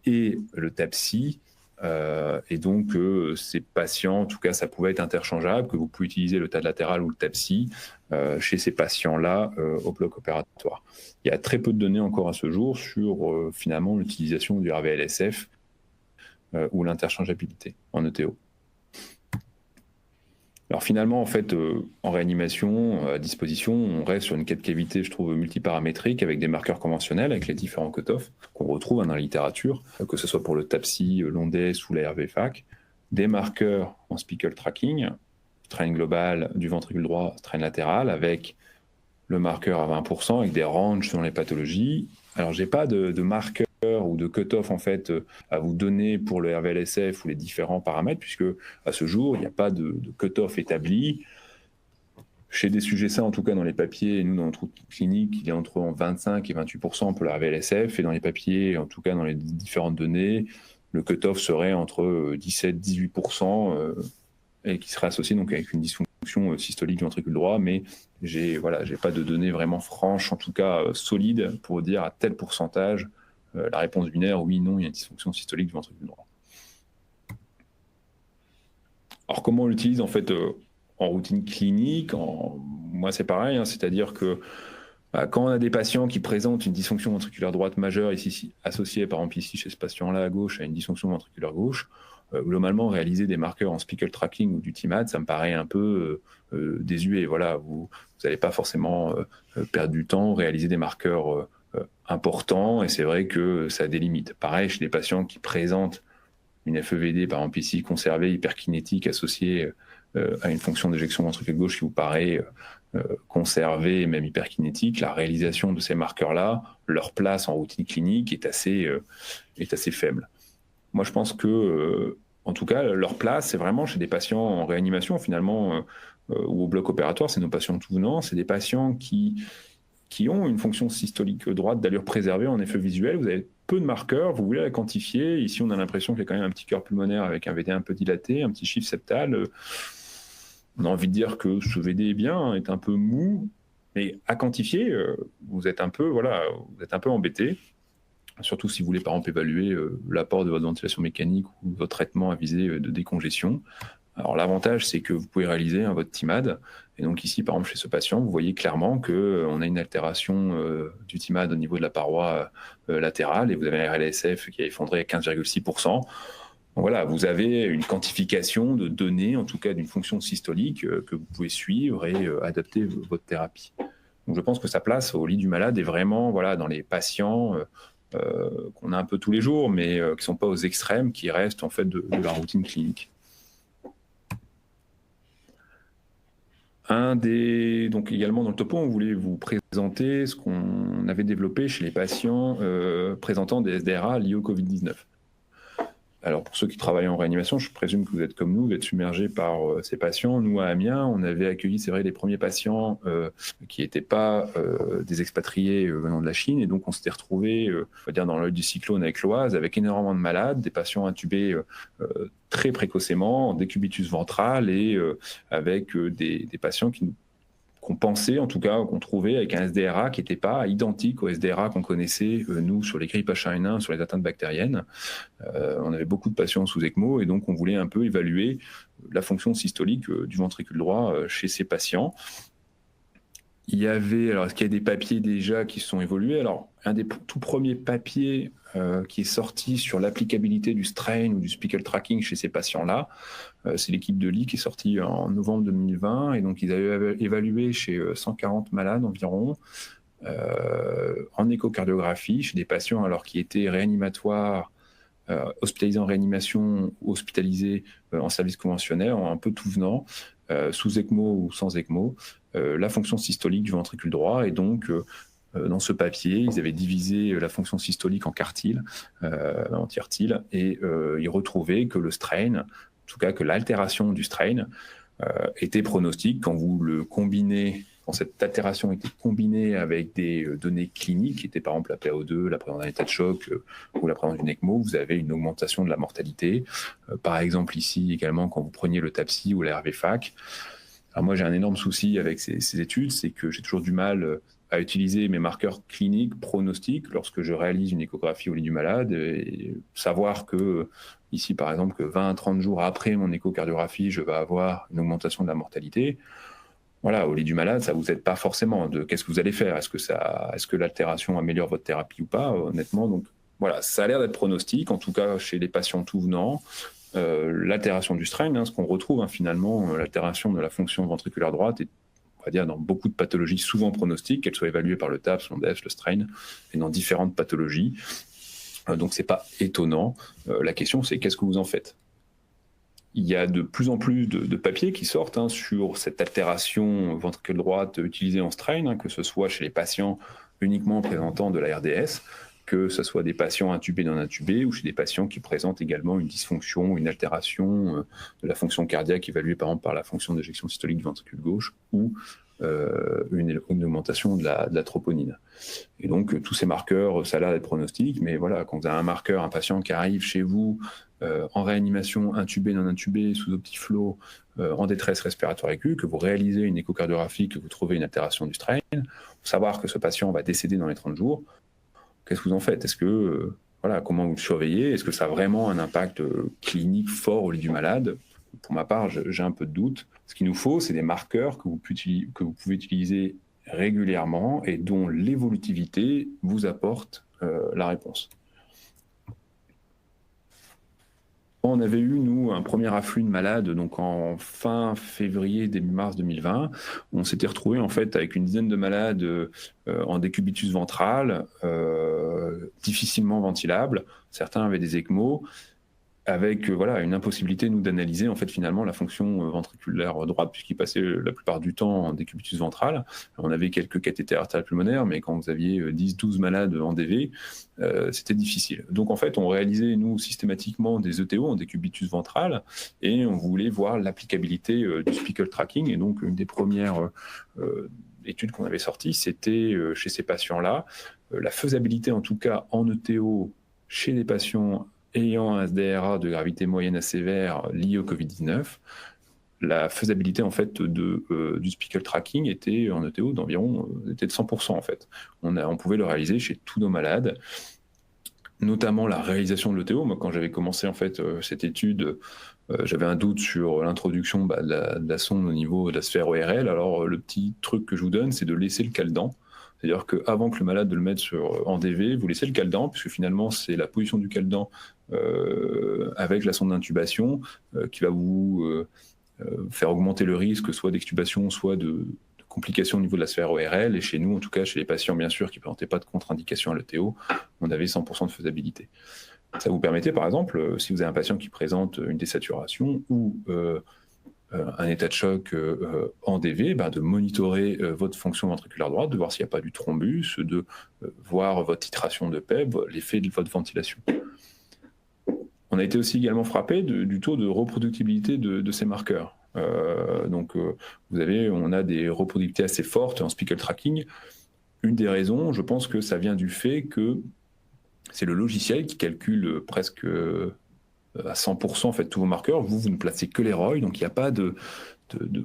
et le TAPSI. Et donc, ces patients, en tout cas, ça pouvait être interchangeable, que vous pouvez utiliser le TAD latéral ou le TAPSI chez ces patients-là au bloc opératoire. Il y a très peu de données encore à ce jour sur, finalement, l'utilisation du RVLSF ou l'interchangeabilité en ETO. Alors finalement, en fait, en réanimation, à disposition, on reste sur une 4 cavités, je trouve, multiparamétrique, avec des marqueurs conventionnels, avec les différents cutoffs qu'on retrouve dans la littérature, que ce soit pour le TAPSI, l'ONDES ou la RVFAC, des marqueurs en speckle tracking, strain global du ventricule droit, strain latéral, avec le marqueur à 20%, avec des ranges selon les pathologies. Alors, j'ai pas de marqueur ou de cutoff en fait à vous donner pour le RVLSF ou les différents paramètres, puisque à ce jour, il n'y a pas de cutoff établi. Chez des sujets sains, en tout cas dans les papiers, et nous dans notre outil clinique, il est entre 25 et 28% pour le RVLSF, et dans les papiers, en tout cas dans les différentes données, le cutoff serait entre 17 et 18%, et qui serait associé donc avec une dysfonction systolique du ventricule droit, mais j'ai pas de données vraiment franches, en tout cas solides, pour dire à tel pourcentage la réponse binaire, oui, non, il y a une dysfonction systolique du ventricule droit. Alors, comment on l'utilise en fait en routine clinique? Moi, c'est pareil, hein, c'est-à-dire que quand on a des patients qui présentent une dysfonction ventriculaire droite majeure, ici associée, par exemple, ici chez ce patient-là à gauche, à une dysfonction ventriculaire gauche, globalement, réaliser des marqueurs en speckle tracking ou du TIMAD, ça me paraît un peu désuet. Voilà, vous n'allez pas forcément perdre du temps, réaliser des marqueurs important, et c'est vrai que ça a des limites. Pareil, chez les patients qui présentent une FEVD, par exemple ici, conservée, hyperkinétique, associée à une fonction d'éjection ventriculaire gauche qui vous paraît conservée, même hyperkinétique, la réalisation de ces marqueurs-là, leur place en routine clinique est assez faible. Moi, je pense que, en tout cas, leur place, c'est vraiment chez des patients en réanimation, finalement, ou au bloc opératoire, c'est nos patients tout venant, c'est des patients qui ont une fonction systolique droite d'allure préservée en effet visuel. Vous avez peu de marqueurs, vous voulez la quantifier. Ici, on a l'impression qu'il y a quand même un petit cœur pulmonaire avec un VD un peu dilaté, un petit chiffre septal. On a envie de dire que ce VD est bien, est un peu mou, mais à quantifier, vous êtes un peu embêté. Surtout si vous voulez, par exemple, évaluer l'apport de votre ventilation mécanique ou votre traitement à visée de décongestion. Alors l'avantage, c'est que vous pouvez réaliser votre TIMAD. Et donc ici, par exemple, chez ce patient, vous voyez clairement qu'on a une altération du TIMAD au niveau de la paroi latérale, et vous avez un RLSF qui est effondré à 15,6%. Donc voilà, vous avez une quantification de données, en tout cas d'une fonction systolique, que vous pouvez suivre et adapter votre thérapie. Donc je pense que sa place au lit du malade est vraiment dans les patients qu'on a un peu tous les jours, mais qui ne sont pas aux extrêmes, qui restent en fait de la routine clinique. Donc également dans le topo, on voulait vous présenter ce qu'on avait développé chez les patients présentant des SDRA liés au Covid-19. Alors pour ceux qui travaillent en réanimation, je présume que vous êtes comme nous, vous êtes submergés par ces patients. Nous, à Amiens, on avait accueilli, c'est vrai, les premiers patients qui n'étaient pas des expatriés venant de la Chine. Et donc, on s'était retrouvés, on va dire, dans l'œil du cyclone avec l'Oise, avec énormément de malades, des patients intubés très précocement, en décubitus ventral et avec des patients qu'on pensait, en tout cas, qu'on trouvait avec un SDRA qui n'était pas identique au SDRA qu'on connaissait, nous, sur les grippes H1N1, sur les atteintes bactériennes. On avait beaucoup de patients sous ECMO et donc on voulait un peu évaluer la fonction systolique du ventricule droit chez ces patients. Il y avait, alors est-ce qu'il y a des papiers déjà qui se sont évolués? Alors, un des tout premiers papiers qui est sorti sur l'applicabilité du strain ou du speckle tracking chez ces patients-là, c'est l'équipe de Lee qui est sortie en novembre 2020, et donc ils avaient évalué chez 140 malades environ, en échocardiographie, chez des patients alors qui étaient réanimatoires, hospitalisés en réanimation, hospitalisés en service conventionnel, un peu tout venant, sous ECMO ou sans ECMO, la fonction systolique du ventricule droit. Et donc, dans ce papier, ils avaient divisé la fonction systolique en quartile, en tiers-tile, et ils retrouvaient que le strain, en tout cas que l'altération du strain, était pronostique quand vous le combinez, quand cette altération était combinée avec des données cliniques, qui étaient par exemple la PaO2, la présence d'un état de choc ou la présence d'une ECMO, vous avez une augmentation de la mortalité. Par exemple ici également, quand vous preniez le TAPSI ou la RV-FAC. Alors moi j'ai un énorme souci avec ces études, c'est que j'ai toujours du mal à utiliser mes marqueurs cliniques pronostiques lorsque je réalise une échographie au lit du malade, et savoir que ici par exemple que 20 à 30 jours après mon échocardiographie, je vais avoir une augmentation de la mortalité. Voilà, au lit du malade, ça vous aide pas forcément de qu'est-ce que vous allez faire, est-ce que l'altération améliore votre thérapie ou pas, honnêtement. Donc voilà, ça a l'air d'être pronostique, en tout cas chez les patients tout venant. L'altération du strain, ce qu'on retrouve finalement, l'altération de la fonction ventriculaire droite est, on va dire, dans beaucoup de pathologies souvent pronostiques, qu'elles soient évaluées par le TAPS, l'ONDES, le strain, et dans différentes pathologies. Donc c'est pas étonnant. La question, c'est qu'est-ce que vous en faites? Il y a de plus en plus de papiers qui sortent sur cette altération ventricule droite utilisée en strain, que ce soit chez les patients uniquement présentant de la RDS, que ce soit des patients intubés, non intubés, ou chez des patients qui présentent également une dysfonction, une altération de la fonction cardiaque évaluée par exemple par la fonction d'éjection systolique du ventricule gauche, ou une augmentation de la troponine. Et donc tous ces marqueurs, ça a l'air d'être pronostic, mais voilà, quand vous avez un marqueur, un patient qui arrive chez vous en réanimation, intubé, non intubé, sous optiflow, en détresse respiratoire aiguë, que vous réalisez une échocardiographie, que vous trouvez une altération du strain, pour savoir que ce patient va décéder dans les 30 jours, qu'est-ce que vous en faites? Est-ce que, comment vous le surveillez? Est-ce que ça a vraiment un impact clinique fort au lit du malade? Pour ma part, j'ai un peu de doute. Ce qu'il nous faut, c'est des marqueurs que vous pouvez utiliser régulièrement et dont l'évolutivité vous apporte la réponse. On avait eu, nous, un premier afflux de malades donc en fin février, début mars 2020. On s'était retrouvé en fait avec une dizaine de malades en décubitus ventral, difficilement ventilables. Certains avaient des ECMO, avec une impossibilité, nous, d'analyser en fait finalement la fonction ventriculaire droite, puisqu'ils passaient la plupart du temps en décubitus ventral. On avait quelques cathéters artériels pulmonaires, mais quand vous aviez 10-12 malades en DV, c'était difficile. Donc en fait, on réalisait, nous, systématiquement des ETO en décubitus ventral, et on voulait voir l'applicabilité du speckle tracking. Et donc une des premières études qu'on avait sorties, c'était chez ces patients-là, la faisabilité en tout cas en ETO chez des patients ayant un SDRA de gravité moyenne à sévère lié au Covid-19, la faisabilité en fait du speckle tracking était en ETO d'environ était de 100% en fait. On pouvait le réaliser chez tous nos malades, notamment la réalisation de l'ETO. Moi, quand j'avais commencé en fait cette étude, j'avais un doute sur l'introduction de la sonde au niveau de la sphère ORL. Alors le petit truc que je vous donne, c'est de laisser le caldant. C'est-à-dire qu'avant que le malade de le mettre en DV, vous laissez le caldant, puisque finalement, c'est la position du caldant avec la sonde d'intubation qui va vous faire augmenter le risque soit d'extubation, soit de complications au niveau de la sphère ORL. Et chez nous, en tout cas, chez les patients, bien sûr, qui ne présentaient pas de contre-indication à l'ETO, on avait 100% de faisabilité. Ça vous permettait, par exemple, si vous avez un patient qui présente une désaturation ou un état de choc en DV, de monitorer votre fonction ventriculaire droite, de voir s'il n'y a pas du thrombus, de voir votre titration de PEP, l'effet de votre ventilation. On a été aussi également frappé du taux de reproductibilité de ces marqueurs. On a des reproductibilités assez fortes en speckle tracking. Une des raisons, je pense que ça vient du fait que c'est le logiciel qui calcule presque à 100% en fait tous vos marqueurs. Vous ne placez que les ROI, donc il n'y a pas de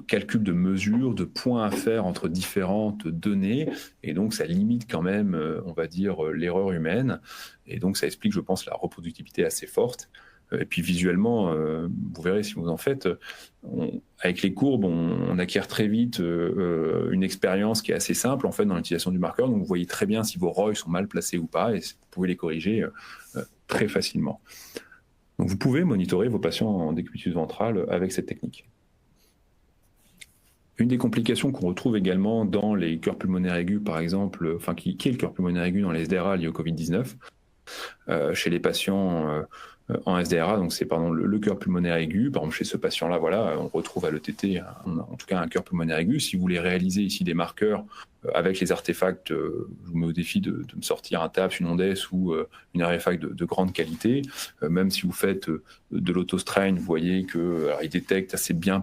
calcul de mesure, de points à faire entre différentes données, et donc ça limite quand même, on va dire, l'erreur humaine, et donc ça explique, je pense, la reproductibilité assez forte. Et puis visuellement, vous verrez si vous en faites, avec les courbes, on acquiert très vite une expérience qui est assez simple en fait dans l'utilisation du marqueur, donc vous voyez très bien si vos ROI sont mal placés ou pas, et vous pouvez les corriger très facilement. Donc vous pouvez monitorer vos patients en décubitus ventrale avec cette technique. Une des complications qu'on retrouve également dans les cœurs pulmonaires aigus, par exemple, enfin qui est le cœur pulmonaire aigu dans les SDRA liés au Covid-19, chez les patients en SDRA, donc c'est le cœur pulmonaire aigu. Par exemple, chez ce patient-là, voilà, on retrouve à l'ETT, en tout cas un cœur pulmonaire aigu. Si vous voulez réaliser ici des marqueurs avec les artefacts, je vous mets au défi de me sortir un TAPS, une Ondes ou une artefact de grande qualité. Même si vous faites de l'autostrain, vous voyez qu'il détecte assez bien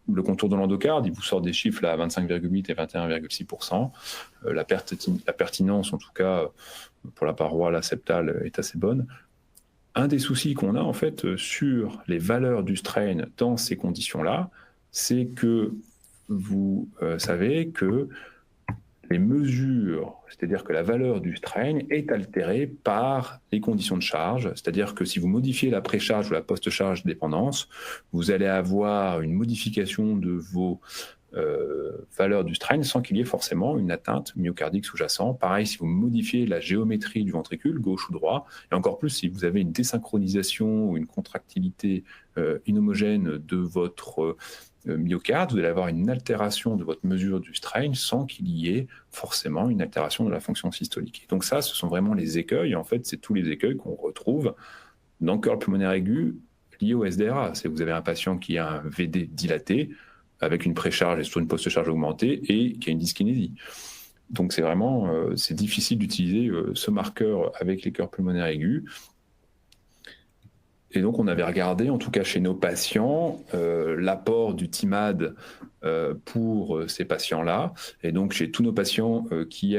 le contour de l'endocarde, il vous sort des chiffres là, à 25,8 et 21,6%. La pertinence, en tout cas, pour la paroi la septale, est assez bonne. Un des soucis qu'on a, en fait, sur les valeurs du strain dans ces conditions-là, c'est que vous savez que les mesures, c'est-à-dire que la valeur du strain est altérée par les conditions de charge, c'est-à-dire que si vous modifiez la pré-charge ou la post-charge dépendance, vous allez avoir une modification de vos valeurs du strain sans qu'il y ait forcément une atteinte myocardique sous-jacente. Pareil, si vous modifiez la géométrie du ventricule, gauche ou droit, et encore plus si vous avez une désynchronisation ou une contractilité inhomogène de votre myocarde, vous allez avoir une altération de votre mesure du strain sans qu'il y ait forcément une altération de la fonction systolique. Et donc ça, ce sont vraiment les écueils. En fait, c'est tous les écueils qu'on retrouve dans le cœur pulmonaire aigu lié au SDRA. C'est que vous avez un patient qui a un VD dilaté avec une précharge et surtout une post-charge augmentée et qui a une dyskinésie. Donc c'est vraiment c'est difficile d'utiliser ce marqueur avec les cœurs pulmonaires aigus. Et donc, on avait regardé, en tout cas chez nos patients, l'apport du TIMAD pour ces patients-là. Et donc, chez tous nos patients qui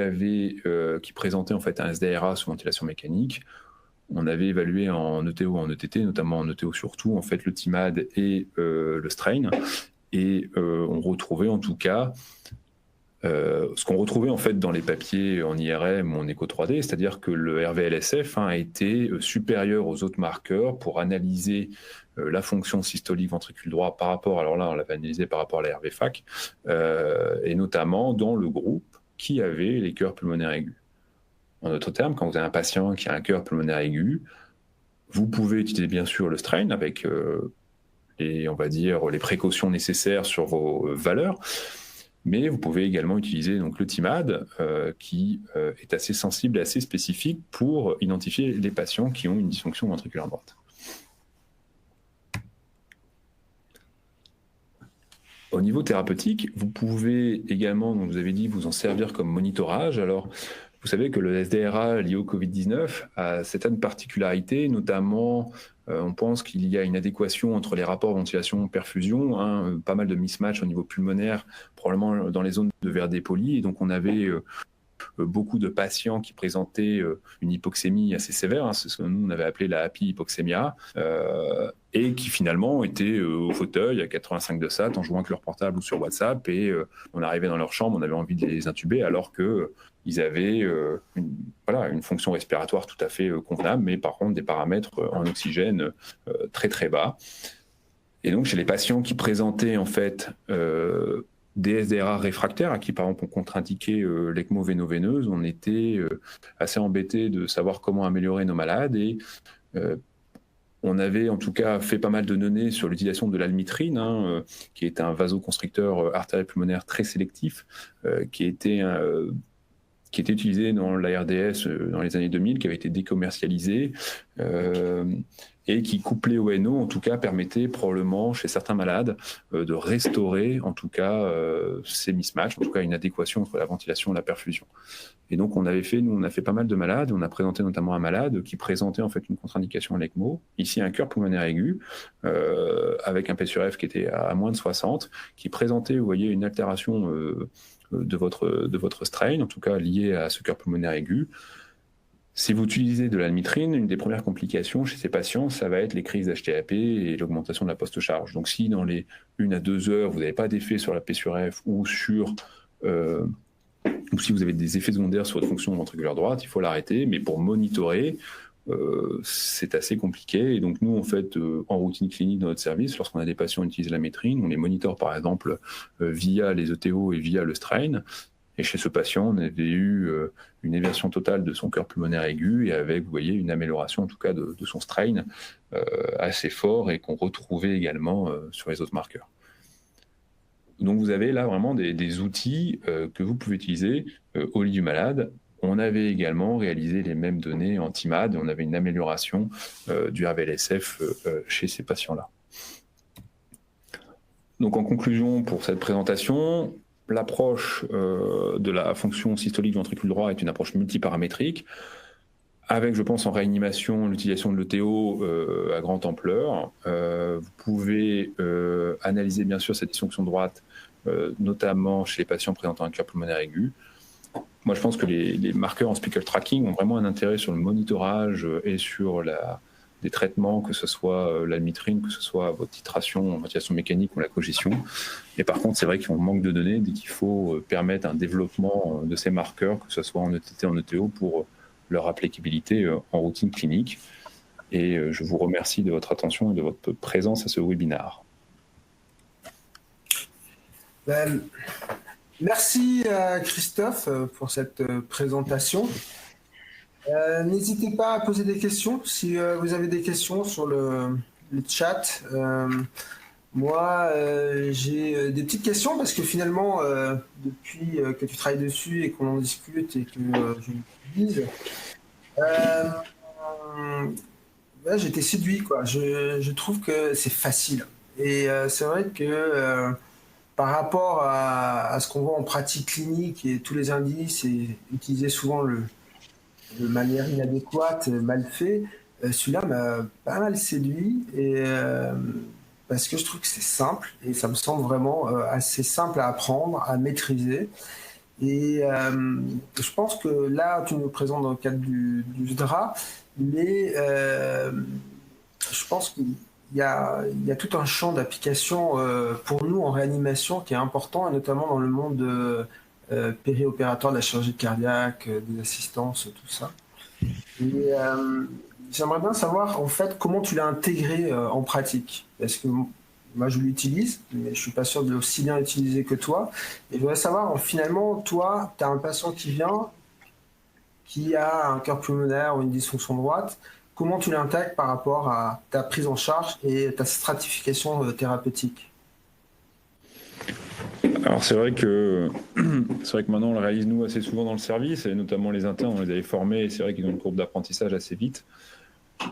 présentaient en fait un SDRA sous ventilation mécanique, on avait évalué en ETO, en ETT, notamment en ETO surtout, en fait, le TIMAD et le strain. Et on retrouvait en tout cas ce qu'on retrouvait en fait dans les papiers en IRM ou en écho 3D, c'est-à-dire que le RVLSF a été supérieur aux autres marqueurs pour analyser la fonction systolique ventricule droit par rapport, alors là on l'avait analysé par rapport à la RVFAC, et notamment dans le groupe qui avait les cœurs pulmonaires aigus. En d'autres termes, quand vous avez un patient qui a un cœur pulmonaire aigu, vous pouvez utiliser bien sûr le strain avec on va dire, les précautions nécessaires sur vos valeurs, mais vous pouvez également utiliser donc, le TIMAD qui est assez sensible et assez spécifique pour identifier les patients qui ont une dysfonction ventriculaire droite. Au niveau thérapeutique, vous pouvez également, donc vous avez dit, vous en servir comme monitorage. Alors, vous savez que le SDRA lié au Covid-19 a certaines particularités, notamment on pense qu'il y a une adéquation entre les rapports ventilation-perfusion, hein, pas mal de mismatch au niveau pulmonaire, probablement dans les zones de verre dépoli, et donc on avait beaucoup de patients qui présentaient une hypoxémie assez sévère, hein, c'est ce que nous on avait appelé la happy hypoxémia, et qui finalement étaient au fauteuil à 85 de SAT en jouant avec leur portable ou sur WhatsApp, et on arrivait dans leur chambre, on avait envie de les intuber alors que ils avaient une fonction respiratoire tout à fait convenable, mais par contre des paramètres en oxygène très très bas. Et donc chez les patients qui présentaient en fait des SDRA réfractaires, à qui par exemple on contre-indiquait l'ECMO véno-veineuse, on était assez embêtés de savoir comment améliorer nos malades, et on avait en tout cas fait pas mal de données sur l'utilisation de l'almitrine, hein, qui est un vasoconstricteur artériel pulmonaire très sélectif, qui était utilisé dans l'ARDS dans les années 2000, qui avait été décommercialisé, et qui, couplé au NO, en tout cas, permettait probablement, chez certains malades, de restaurer, en tout cas, ces mismatchs, en tout cas, une adéquation entre la ventilation et la perfusion. Et donc, on a fait pas mal de malades. On a présenté notamment un malade qui présentait en fait une contre-indication à l'ECMO. Ici, un cœur pulmonaire aigu, avec un P sur F qui était à moins de 60, qui présentait, vous voyez, une altération de votre strain, en tout cas liée à ce cœur pulmonaire aigu. Si vous utilisez de l'almitrine, une des premières complications chez ces patients, ça va être les crises d'HTAP et l'augmentation de la post-charge. Donc, si dans les 1 à 2 heures, vous n'avez pas d'effet sur la P sur F ou si vous avez des effets secondaires sur votre fonction ventriculaire droite, il faut l'arrêter. Mais pour monitorer, c'est assez compliqué. Et donc, nous, en fait, en routine clinique dans notre service, lorsqu'on a des patients qui utilisent la métrine, on les monitore, par exemple, via les ETO et via le strain. Et chez ce patient, on avait eu une éversion totale de son cœur pulmonaire aigu et avec, vous voyez, une amélioration, en tout cas, de son strain assez fort et qu'on retrouvait également sur les autres marqueurs. Donc, vous avez là vraiment des outils que vous pouvez utiliser au lit du malade. On avait également réalisé les mêmes données en TIMAD et on avait une amélioration du RVLSF chez ces patients-là. Donc, en conclusion pour cette présentation, l'approche de la fonction systolique du ventricule droit est une approche multiparamétrique, avec, je pense, en réanimation, l'utilisation de l'ETO à grande ampleur. Vous pouvez analyser, bien sûr, cette dysfonction droite, notamment chez les patients présentant un cœur pulmonaire aigu. Moi, je pense que les marqueurs en speckle tracking ont vraiment un intérêt sur le monitorage et sur des traitements, que ce soit l'almitrine, que ce soit votre titration en ventilation mécanique ou la cogestion. Et par contre, c'est vrai qu'on manque de données dès qu'il faut permettre un développement de ces marqueurs, que ce soit en ETT, en ETO, pour leur applicabilité en routine clinique. Et je vous remercie de votre attention et de votre présence à ce webinaire. Merci Christophe pour cette présentation. N'hésitez pas à poser des questions si vous avez des questions sur le chat. Moi, j'ai des petites questions parce que finalement, depuis que tu travailles dessus et qu'on en discute et que je l'utilise, j'ai été séduit, quoi. Je trouve que c'est facile. Et c'est vrai que par rapport à ce qu'on voit en pratique clinique et tous les indices et utiliser souvent de manière inadéquate, mal fait, celui-là m'a pas mal séduit et parce que je trouve que c'est simple et ça me semble vraiment assez simple à apprendre, à maîtriser. Et je pense que là, tu nous présentes dans le cadre du SDRA, mais je pense qu'il y a tout un champ d'application pour nous en réanimation qui est important, et notamment dans le monde périopératoire de la chirurgie cardiaque, des assistances, tout ça. Et j'aimerais bien savoir en fait comment tu l'as intégré en pratique, parce que moi je l'utilise, mais je suis pas sûr de l'aussi bien utiliser que toi. Et je voudrais savoir, finalement, toi, tu as un patient qui vient, qui a un cœur pulmonaire ou une dysfonction droite, comment tu l'intègres par rapport à ta prise en charge et ta stratification thérapeutique? Alors c'est vrai que maintenant on le réalise nous assez souvent dans le service, et notamment les internes, on les avait formés, et c'est vrai qu'ils ont une courbe d'apprentissage assez vite.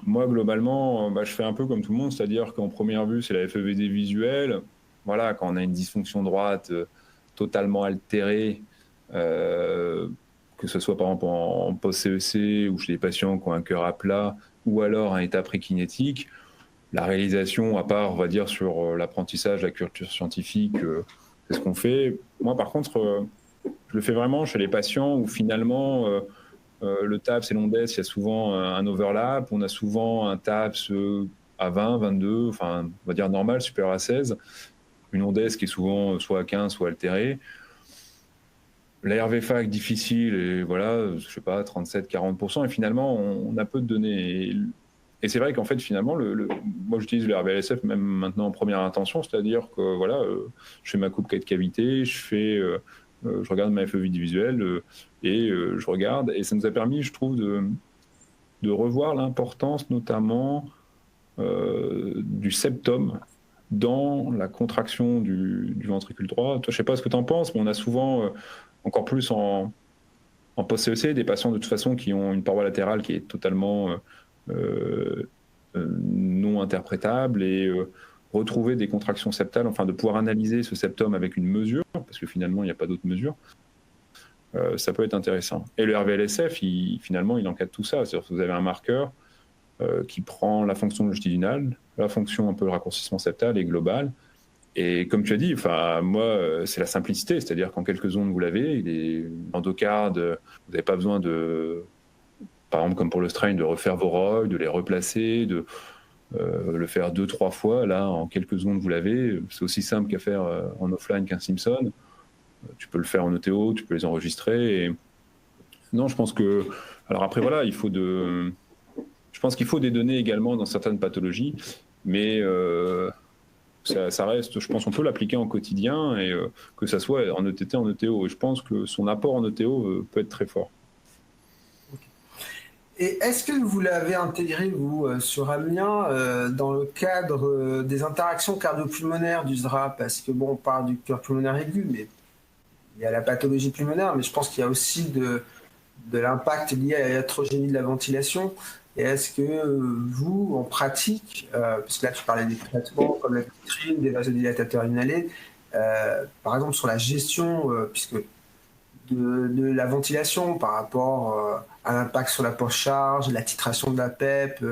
Moi globalement, je fais un peu comme tout le monde, c'est-à-dire qu'en première vue c'est la FEVD visuelle. Voilà, quand on a une dysfonction droite totalement altérée, que ce soit par exemple en post-CEC ou chez les patients qui ont un cœur à plat, ou alors un état prékinétique, la réalisation, à part, on va dire, sur l'apprentissage, la culture scientifique, c'est ce qu'on fait. Moi, par contre, je le fais vraiment chez les patients où finalement, le TAPS et l'ONDES, il y a souvent un overlap. On a souvent un TAPS à 20, 22, enfin, on va dire normal, supérieur à 16. Une ONDES qui est souvent soit à 15, soit altérée. La RVFAC difficile, et voilà, je sais pas, 37, 40%. Et finalement, on a peu de données. Et c'est vrai qu'en fait, finalement, moi j'utilise le RVLSF même maintenant en première intention, c'est-à-dire que voilà, je fais ma coupe 4 cavités, je regarde ma FEV visuelle et je regarde. Et ça nous a permis, je trouve, de revoir l'importance notamment du septum dans la contraction du ventricule droit. Toi, je sais pas ce que tu en penses, mais on a souvent, encore plus en post-CEC, des patients de toute façon qui ont une paroi latérale qui est totalement non interprétables et retrouver des contractions septales, enfin de pouvoir analyser ce septum avec une mesure, parce que finalement il n'y a pas d'autre mesure, ça peut être intéressant. Et le RVLSF, finalement, il encadre tout ça. C'est-à-dire que vous avez un marqueur qui prend la fonction longitudinale, la fonction un peu le raccourcissement septal et global. Et comme tu as dit, moi, c'est la simplicité, c'est-à-dire qu'en quelques ondes, vous l'avez, les endocardes, vous n'avez pas besoin de, par exemple, comme pour le strain, de refaire vos rods, de les replacer, de le faire 2-3 fois. Là, en quelques ondes, vous l'avez. C'est aussi simple qu'à faire en offline qu'un Simpson. Tu peux le faire en ETO, tu peux les enregistrer. Et... Non, je pense que... Alors après, voilà, je pense qu'il faut des données également dans certaines pathologies, mais ça reste, je pense qu'on peut l'appliquer en quotidien, et que ça soit en ETT, en ETO. Et je pense que son apport en ETO peut être très fort. Et est-ce que vous l'avez intégré, vous, sur Amiens, dans le cadre des interactions cardio-pulmonaires du SDRA? Parce que, bon, on parle du cœur pulmonaire aigu, mais il y a la pathologie pulmonaire, mais je pense qu'il y a aussi de l'impact lié à l'atrogénie de la ventilation. Et est-ce que vous, en pratique, parce que là tu parlais des traitements comme la citrine, des vasodilatateurs inhalés, par exemple sur la gestion puisque de la ventilation par rapport à l'impact sur la poche-charge, la titration de la PEP,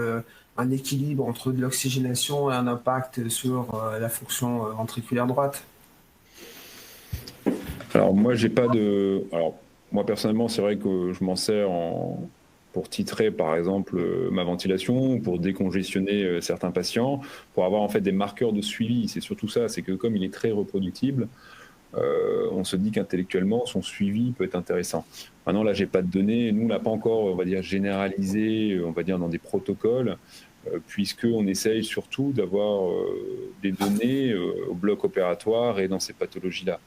un équilibre entre de l'oxygénation et un impact sur la fonction ventriculaire droite? Alors moi, j'ai pas de... Alors moi, personnellement, c'est vrai que je m'en sers pour titrer, par exemple, ma ventilation, pour décongestionner certains patients, pour avoir en fait des marqueurs de suivi. C'est surtout ça, c'est que comme il est très reproductible, on se dit qu'intellectuellement, son suivi peut être intéressant. Maintenant, là, j'ai pas de données. Nous, on l'a pas encore, on va dire, généralisé, on va dire, dans des protocoles, puisqu'on essaye surtout d'avoir des données au bloc opératoire et dans ces pathologies-là.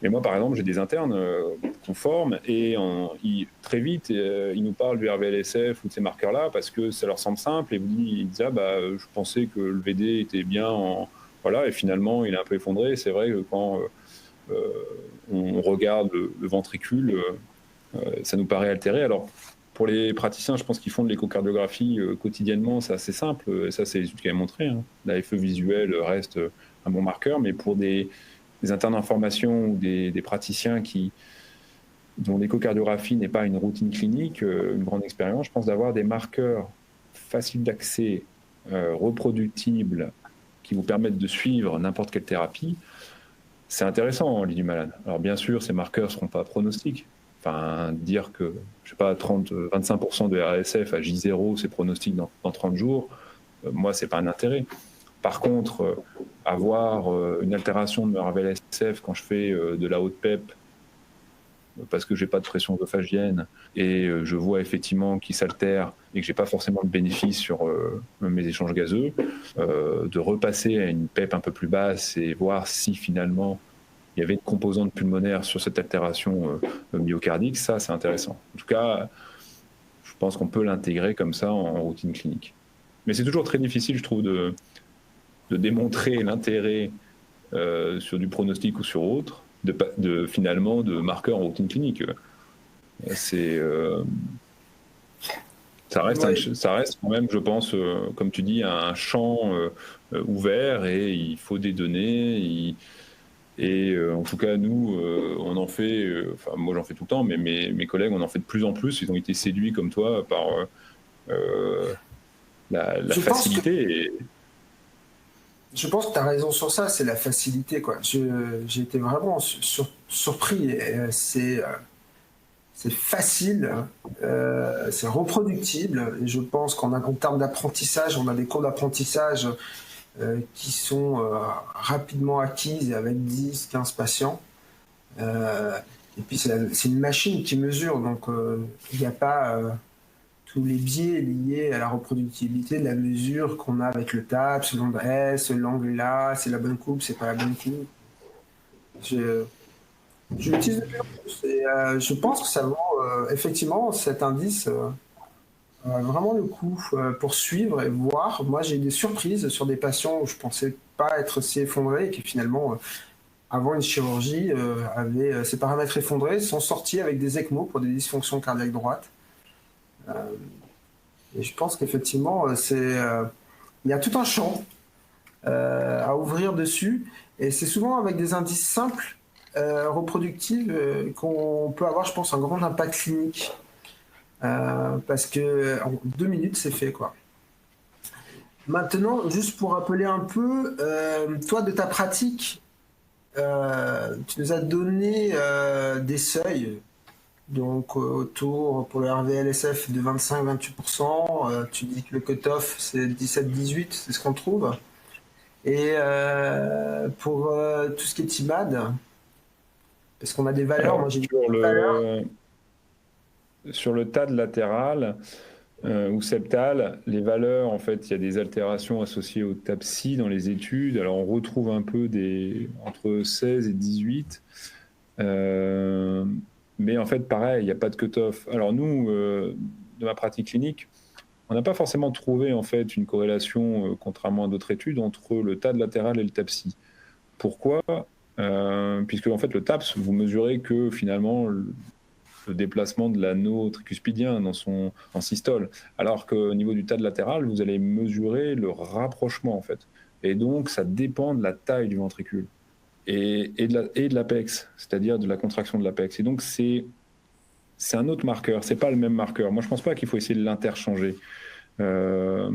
Mais moi, par exemple, j'ai des internes qu'on forme et très vite, ils nous parlent du RVLSF ou de ces marqueurs-là parce que ça leur semble simple et ils disent je pensais que le VD était bien voilà, et finalement, il est un peu effondré. C'est vrai que quand on regarde le ventricule, ça nous paraît altéré. Alors, pour les praticiens, je pense qu'ils font de l'échocardiographie quotidiennement, c'est assez simple. Et ça, c'est l'étude qui a montré. La FE visuelle reste un bon marqueur, mais pour des internes en formation ou des praticiens dont l'échocardiographie n'est pas une routine clinique, une grande expérience, je pense d'avoir des marqueurs faciles d'accès, reproductibles, qui vous permettent de suivre n'importe quelle thérapie, c'est intéressant en lit du malade. Alors bien sûr, ces marqueurs ne seront pas pronostiques. Enfin, dire que, je sais pas, 25% de RSF à J0, c'est pronostic dans 30 jours, moi, c'est pas un intérêt. Par contre, avoir une altération de mon RVLSF quand je fais de la haute PEP, parce que j'ai pas de pression œsophagienne et je vois effectivement qu'il s'altère et que j'ai pas forcément de bénéfice sur mes échanges gazeux, de repasser à une PEP un peu plus basse et voir si finalement il y avait une composante pulmonaire sur cette altération myocardique, ça c'est intéressant. En tout cas, je pense qu'on peut l'intégrer comme ça en routine clinique. Mais c'est toujours très difficile, je trouve, de démontrer l'intérêt sur du pronostic ou sur autre, finalement de marqueurs en routine clinique. Ça reste quand même, je pense, comme tu dis, un champ ouvert et il faut des données. Et en tout cas, nous, on en fait, moi j'en fais tout le temps, mais mes collègues, on en fait de plus en plus. Ils ont été séduits comme toi par la facilité. Je pense que tu as raison sur ça, c'est la facilité, quoi. J'ai été vraiment surpris. C'est facile, c'est reproductible. Et je pense qu'en termes d'apprentissage, on a des cours d'apprentissage qui sont rapidement acquises avec 10, 15 patients. Et puis c'est une machine qui mesure, donc il n'y a pas tous les biais liés à la reproductibilité de la mesure qu'on a avec le TAPS, l'onde S, l'angle là, c'est la bonne coupe, c'est pas la bonne coupe. Je l'utilise de plus en plus et je pense que ça vaut effectivement cet indice vraiment le coup pour suivre et voir. Moi j'ai eu des surprises sur des patients où je pensais pas être si effondrés et qui finalement avant une chirurgie avaient ses paramètres effondrés, sont sortis avec des ECMO pour des dysfonctions cardiaques droites. Et je pense qu'effectivement, il y a tout un champ à ouvrir dessus. Et c'est souvent avec des indices simples, reproductifs, qu'on peut avoir, je pense, un grand impact clinique. Parce que en 2 minutes, c'est fait, quoi. Maintenant, juste pour rappeler un peu, toi, de ta pratique, tu nous as donné des seuils, donc autour pour le RVLSF de 25-28%. Tu dis que le cutoff c'est 17-18, c'est ce qu'on trouve. Et pour tout ce qui est TIMAD, parce qu'on a des valeurs, Alors, moi j'ai des valeurs. sur le TAD latéral ou septal, les valeurs, en fait, il y a des altérations associées au TAPSI dans les études. Alors, on retrouve un peu entre 16 et 18. Mais en fait, pareil, il n'y a pas de cutoff. Alors, nous, de ma pratique clinique, on n'a pas forcément trouvé en fait une corrélation, contrairement à d'autres études, entre le TAD latéral et le TAPSI. Pourquoi puisque en fait le TAPS, vous mesurez que finalement le déplacement de l'anneau tricuspidien en systole, alors qu'au niveau du TAD latéral, vous allez mesurer le rapprochement en fait. Et donc ça dépend de la taille du ventricule et de l'apex, c'est-à-dire de la contraction de l'apex. Et donc c'est un autre marqueur, c'est pas le même marqueur. Moi je pense pas qu'il faut essayer de l'interchanger. Euh,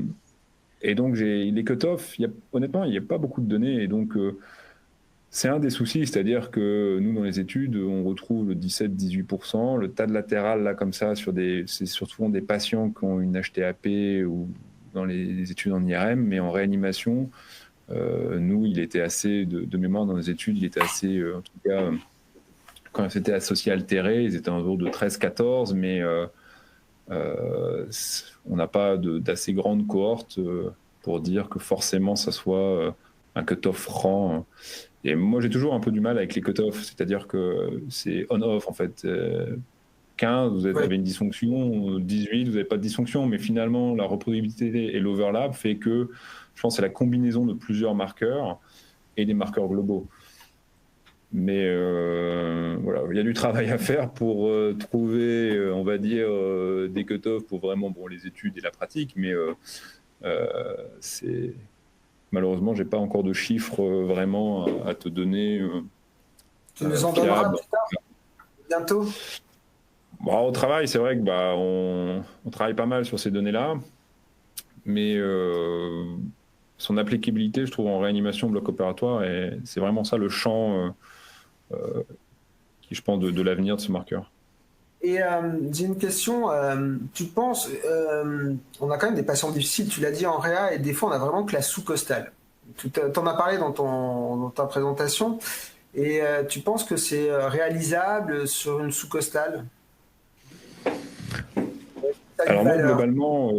et donc les cutoffs, honnêtement il n'y a pas beaucoup de données et donc c'est un des soucis, c'est-à-dire que nous, dans les études, on retrouve le 17-18%. Le TAD latéral, là, comme ça, c'est surtout des patients qui ont une HTAP ou dans les études en IRM, mais en réanimation, nous, il était assez, de mémoire dans les études, il était assez, en tout cas, quand c'était associé altéré, ils étaient en autour de 13-14, mais on n'a pas d'assez grande cohorte pour dire que forcément, ça soit un cutoff franc. Et moi, j'ai toujours un peu du mal avec les cut-offs, c'est-à-dire que c'est on-off en fait. 15, vous Ouais. avez une dysfonction, 18, vous n'avez pas de dysfonction, mais finalement, la reproductibilité et l'overlap fait que, je pense, c'est la combinaison de plusieurs marqueurs et des marqueurs globaux. Mais voilà, il y a du travail à faire pour trouver, on va dire, des cut-offs pour vraiment les études et la pratique, mais c'est malheureusement, j'ai pas encore de chiffres vraiment à te donner Tu nous en donneras fiables. plus tard, bientôt. Bon, au travail, c'est vrai que on travaille pas mal sur ces données-là, mais son applicabilité, je trouve, en réanimation bloc opératoire, et c'est vraiment ça le champ qui, je pense, de l'avenir de ce marqueur. Et j'ai une question. Tu penses, on a quand même des patients difficiles, tu l'as dit en réa, et des fois on a vraiment que la sous-costale. Tu t'en as parlé dans ta présentation. Et tu penses que c'est réalisable sur une sous-costale? Ça a une Alors moi, valeur. globalement,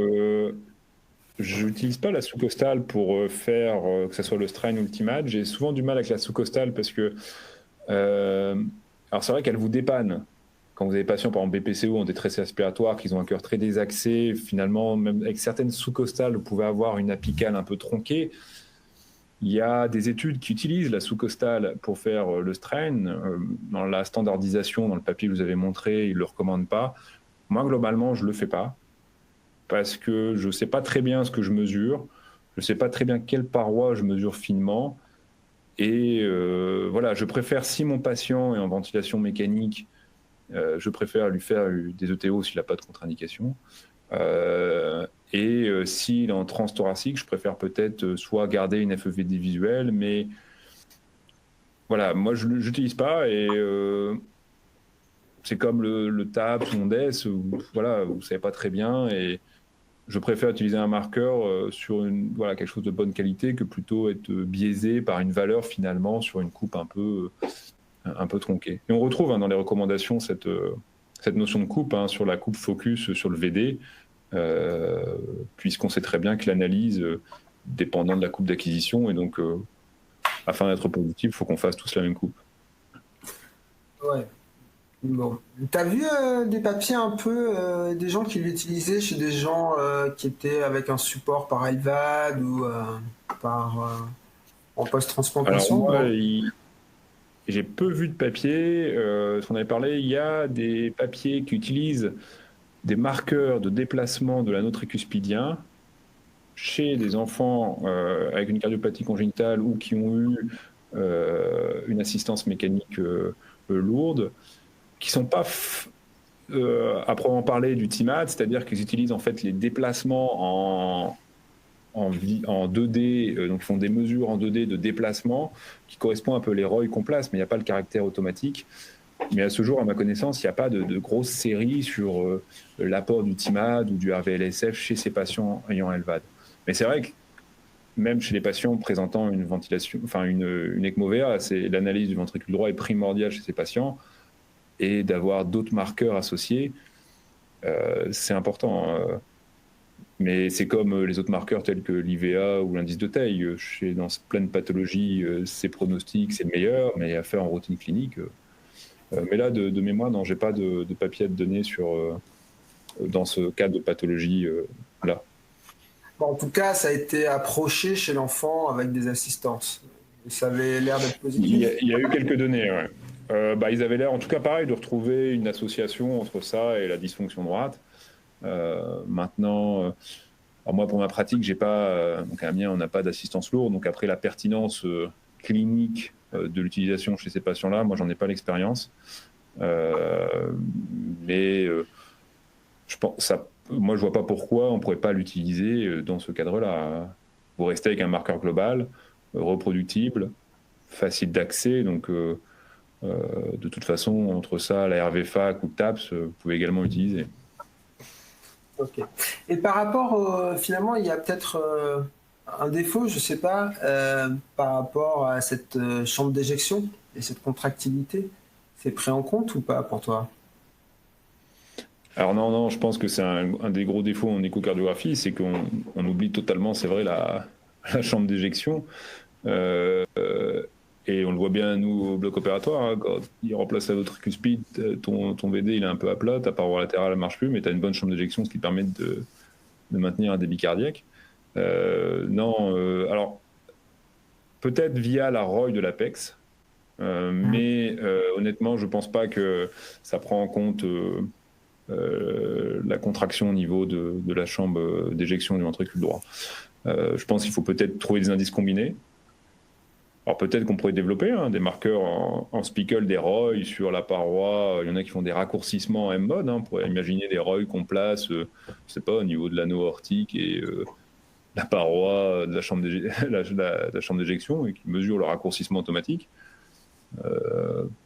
je n'utilise pas la sous-costale pour faire que ce soit le strain ou le TIMAD. J'ai souvent du mal avec la sous-costale parce que, alors c'est vrai qu'elle vous dépanne. Quand vous avez des patients, par exemple BPCO, en détresse respiratoire, qui ont un cœur très désaxé, finalement, même avec certaines sous-costales, vous pouvez avoir une apicale un peu tronquée. Il y a des études qui utilisent la sous-costale pour faire le strain. Dans la standardisation, dans le papier que vous avez montré, ils ne le recommandent pas. Moi, globalement, je ne le fais pas parce que je ne sais pas très bien ce que je mesure. Je ne sais pas très bien quelle paroi je mesure finement. Et voilà, je préfère, si mon patient est en ventilation mécanique, je préfère lui faire des ETO s'il n'a pas de contre-indication. S'il est en transe thoracique, je préfère peut-être soit garder une FEVD visuelle, mais voilà, moi je n'utilise pas et c'est comme le TAPS ou DES, voilà, vous ne savez pas très bien et je préfère utiliser un marqueur sur voilà, quelque chose de bonne qualité que plutôt être biaisé par une valeur finalement sur une coupe un peu tronquée. Et on retrouve dans les recommandations cette notion de coupe sur la coupe focus sur le VD. Puisqu'on sait très bien que l'analyse dépendant de la coupe d'acquisition, et donc afin d'être positif, il faut qu'on fasse tous la même coupe. Ouais. Bon. T'as vu des papiers un peu des gens qui l'utilisaient chez des gens qui étaient avec un support par LVAD ou par en Alors post-transplantation? moi, Non. j'ai peu vu de papiers. Ce qu'on avait parlé, il y a des papiers qui utilisent des marqueurs de déplacement de l'anneau tricuspidien chez des enfants avec une cardiopathie congénitale ou qui ont eu une assistance mécanique lourde, qui ne sont pas à proprement parler du TIMAD, c'est-à-dire qu'ils utilisent en fait les déplacements en 2D, donc ils font des mesures en 2D de déplacement qui correspondent un peu à les ROI qu'on place, mais il n'y a pas le caractère automatique. Mais à ce jour, à ma connaissance, il n'y a pas de grosses séries sur l'apport du TIMAD ou du RVLSF chez ces patients ayant LVAD. Mais c'est vrai que même chez les patients présentant une ventilation, enfin une ECMO-VA, l'analyse du ventricule droit est primordiale chez ces patients, et d'avoir d'autres marqueurs associés, c'est important. Mais c'est comme les autres marqueurs tels que l'IVA ou l'indice de taille. Dans plein de pathologies, c'est pronostic, c'est le meilleur, mais à faire en routine clinique. Mais là, de mémoire, non, j'ai pas de papier à te donner dans ce cas de pathologie-là. Bon, en tout cas, ça a été approché chez l'enfant avec des assistances. Ça avait l'air d'être positif. Il y a eu quelques données, ouais. Ils avaient l'air, en tout cas pareil, de retrouver une association entre ça et la dysfonction droite. Maintenant, alors moi pour ma pratique, j'ai pas, donc à Amiens, on n'a pas d'assistance lourde. Donc après la pertinence clinique de l'utilisation chez ces patients-là, moi j'en ai pas l'expérience. Mais je pense, moi je vois pas pourquoi on pourrait pas l'utiliser dans ce cadre-là. Vous restez avec un marqueur global, reproductible, facile d'accès, donc de toute façon, entre ça, la RVFAC ou TAPS, vous pouvez également l'utiliser. Ok. Et par rapport, finalement, il y a peut-être un défaut, je ne sais pas, par rapport à cette chambre d'éjection et cette contractilité. C'est pris en compte ou pas pour toi? Alors non, je pense que c'est un des gros défauts en échocardiographie, c'est qu'on oublie totalement, c'est vrai, la chambre d'éjection. Et on le voit bien, nous, au bloc opératoire, hein, quand il remplace la ventricuspide, ton VD, il est un peu à plat, ta paroi latérale ne marche plus, mais tu as une bonne chambre d'éjection, ce qui permet de maintenir un débit cardiaque. Alors, peut-être via la ROI de l'APEX, mais honnêtement, je ne pense pas que ça prend en compte la contraction au niveau de la chambre d'éjection du ventricule droit. Je pense qu'il faut peut-être trouver des indices combinés. Alors peut-être qu'on pourrait développer des marqueurs en spicle, des ROI sur la paroi. Il y en a qui font des raccourcissements en M-mode. On pourrait imaginer des ROI qu'on place, je sais pas, au niveau de l'anneau aortique et la paroi de la chambre d'éjection et qui mesurent le raccourcissement automatique.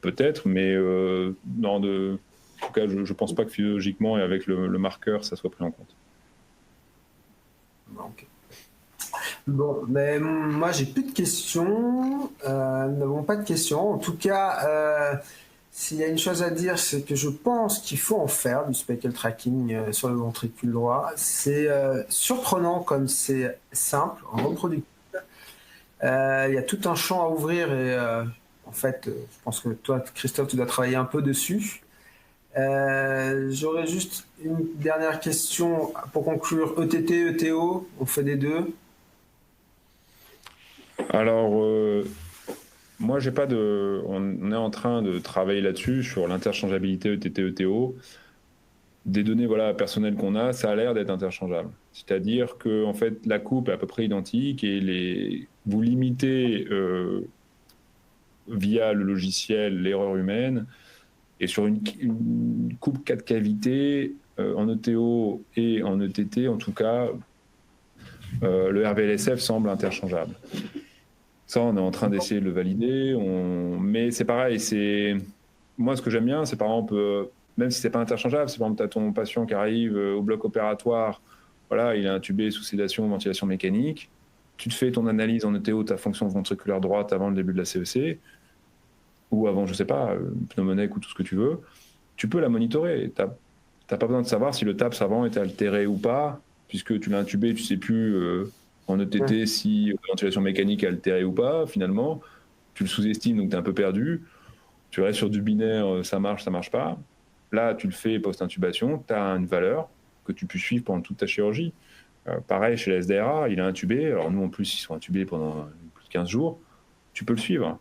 Peut-être, mais non, en tout cas, je ne pense pas que physiologiquement et avec le marqueur, ça soit pris en compte. Ok. Bon, mais moi j'ai plus de questions. Nous n'avons pas de questions. En tout cas, s'il y a une chose à dire, c'est que je pense qu'il faut en faire du speckle tracking sur le ventricule droit. C'est surprenant comme c'est simple, reproductible. Il y a tout un champ à ouvrir et en fait, je pense que toi, Christophe, tu dois travailler un peu dessus. J'aurais juste une dernière question pour conclure. ETT, ETO, on fait des deux. Alors, moi, j'ai pas de. On est en train de travailler là-dessus, sur l'interchangeabilité ETT-ETO. Des données personnelles qu'on a, ça a l'air d'être interchangeable. C'est-à-dire que en fait, la coupe est à peu près identique et vous limitez via le logiciel l'erreur humaine. Et sur une coupe 4 cavités, en ETO et en ETT, en tout cas, le RVLSF semble interchangeable. Ça, on est en train d'essayer de le valider. Mais c'est pareil, moi, ce que j'aime bien, c'est par exemple, même si c'est pas interchangeable, c'est par exemple, tu as ton patient qui arrive au bloc opératoire, voilà, il est intubé sous sédation, ventilation mécanique. Tu te fais ton analyse en ETO, ta fonction ventriculaire droite avant le début de la CEC, ou avant, je sais pas, pneumonique ou tout ce que tu veux. Tu peux la monitorer. Tu n'as pas besoin de savoir si le TAPS avant était altéré ou pas, puisque tu l'as intubé, tu sais plus en ETT si la ventilation mécanique est altérée ou pas, finalement. Tu le sous-estimes, donc tu es un peu perdu. Tu restes sur du binaire, ça marche pas. Là, tu le fais post-intubation, tu as une valeur que tu peux suivre pendant toute ta chirurgie. Pareil, chez la SDRA, il est intubé. Alors nous, en plus, ils sont intubés pendant plus de 15 jours. Tu peux le suivre.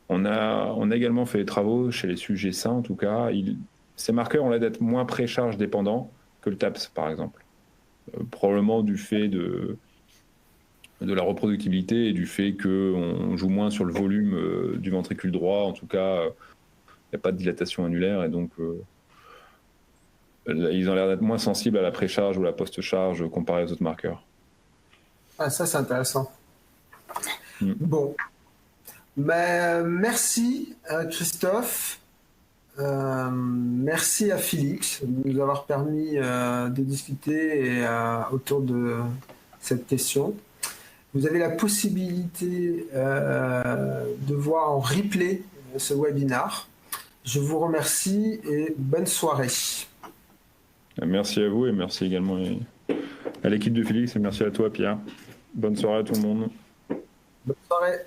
On a également fait des travaux chez les sujets sains, en tout cas. Ces marqueurs ont l'air d'être moins précharge dépendants que le TAPS, par exemple. Probablement du fait de la reproductibilité et du fait qu'on joue moins sur le volume du ventricule droit. En tout cas, il n'y a pas de dilatation annulaire et donc ils ont l'air d'être moins sensibles à la précharge ou la post-charge comparé aux autres marqueurs. Ah, ça, c'est intéressant. Mm. Bon. Mais, merci, Christophe. Merci à Félix de nous avoir permis de discuter autour de cette question. Vous avez la possibilité de voir en replay ce webinaire. Je vous remercie et bonne soirée. Merci à vous et merci également à l'équipe de Félix et merci à toi, Pierre. Bonne soirée à tout le monde. Bonne soirée.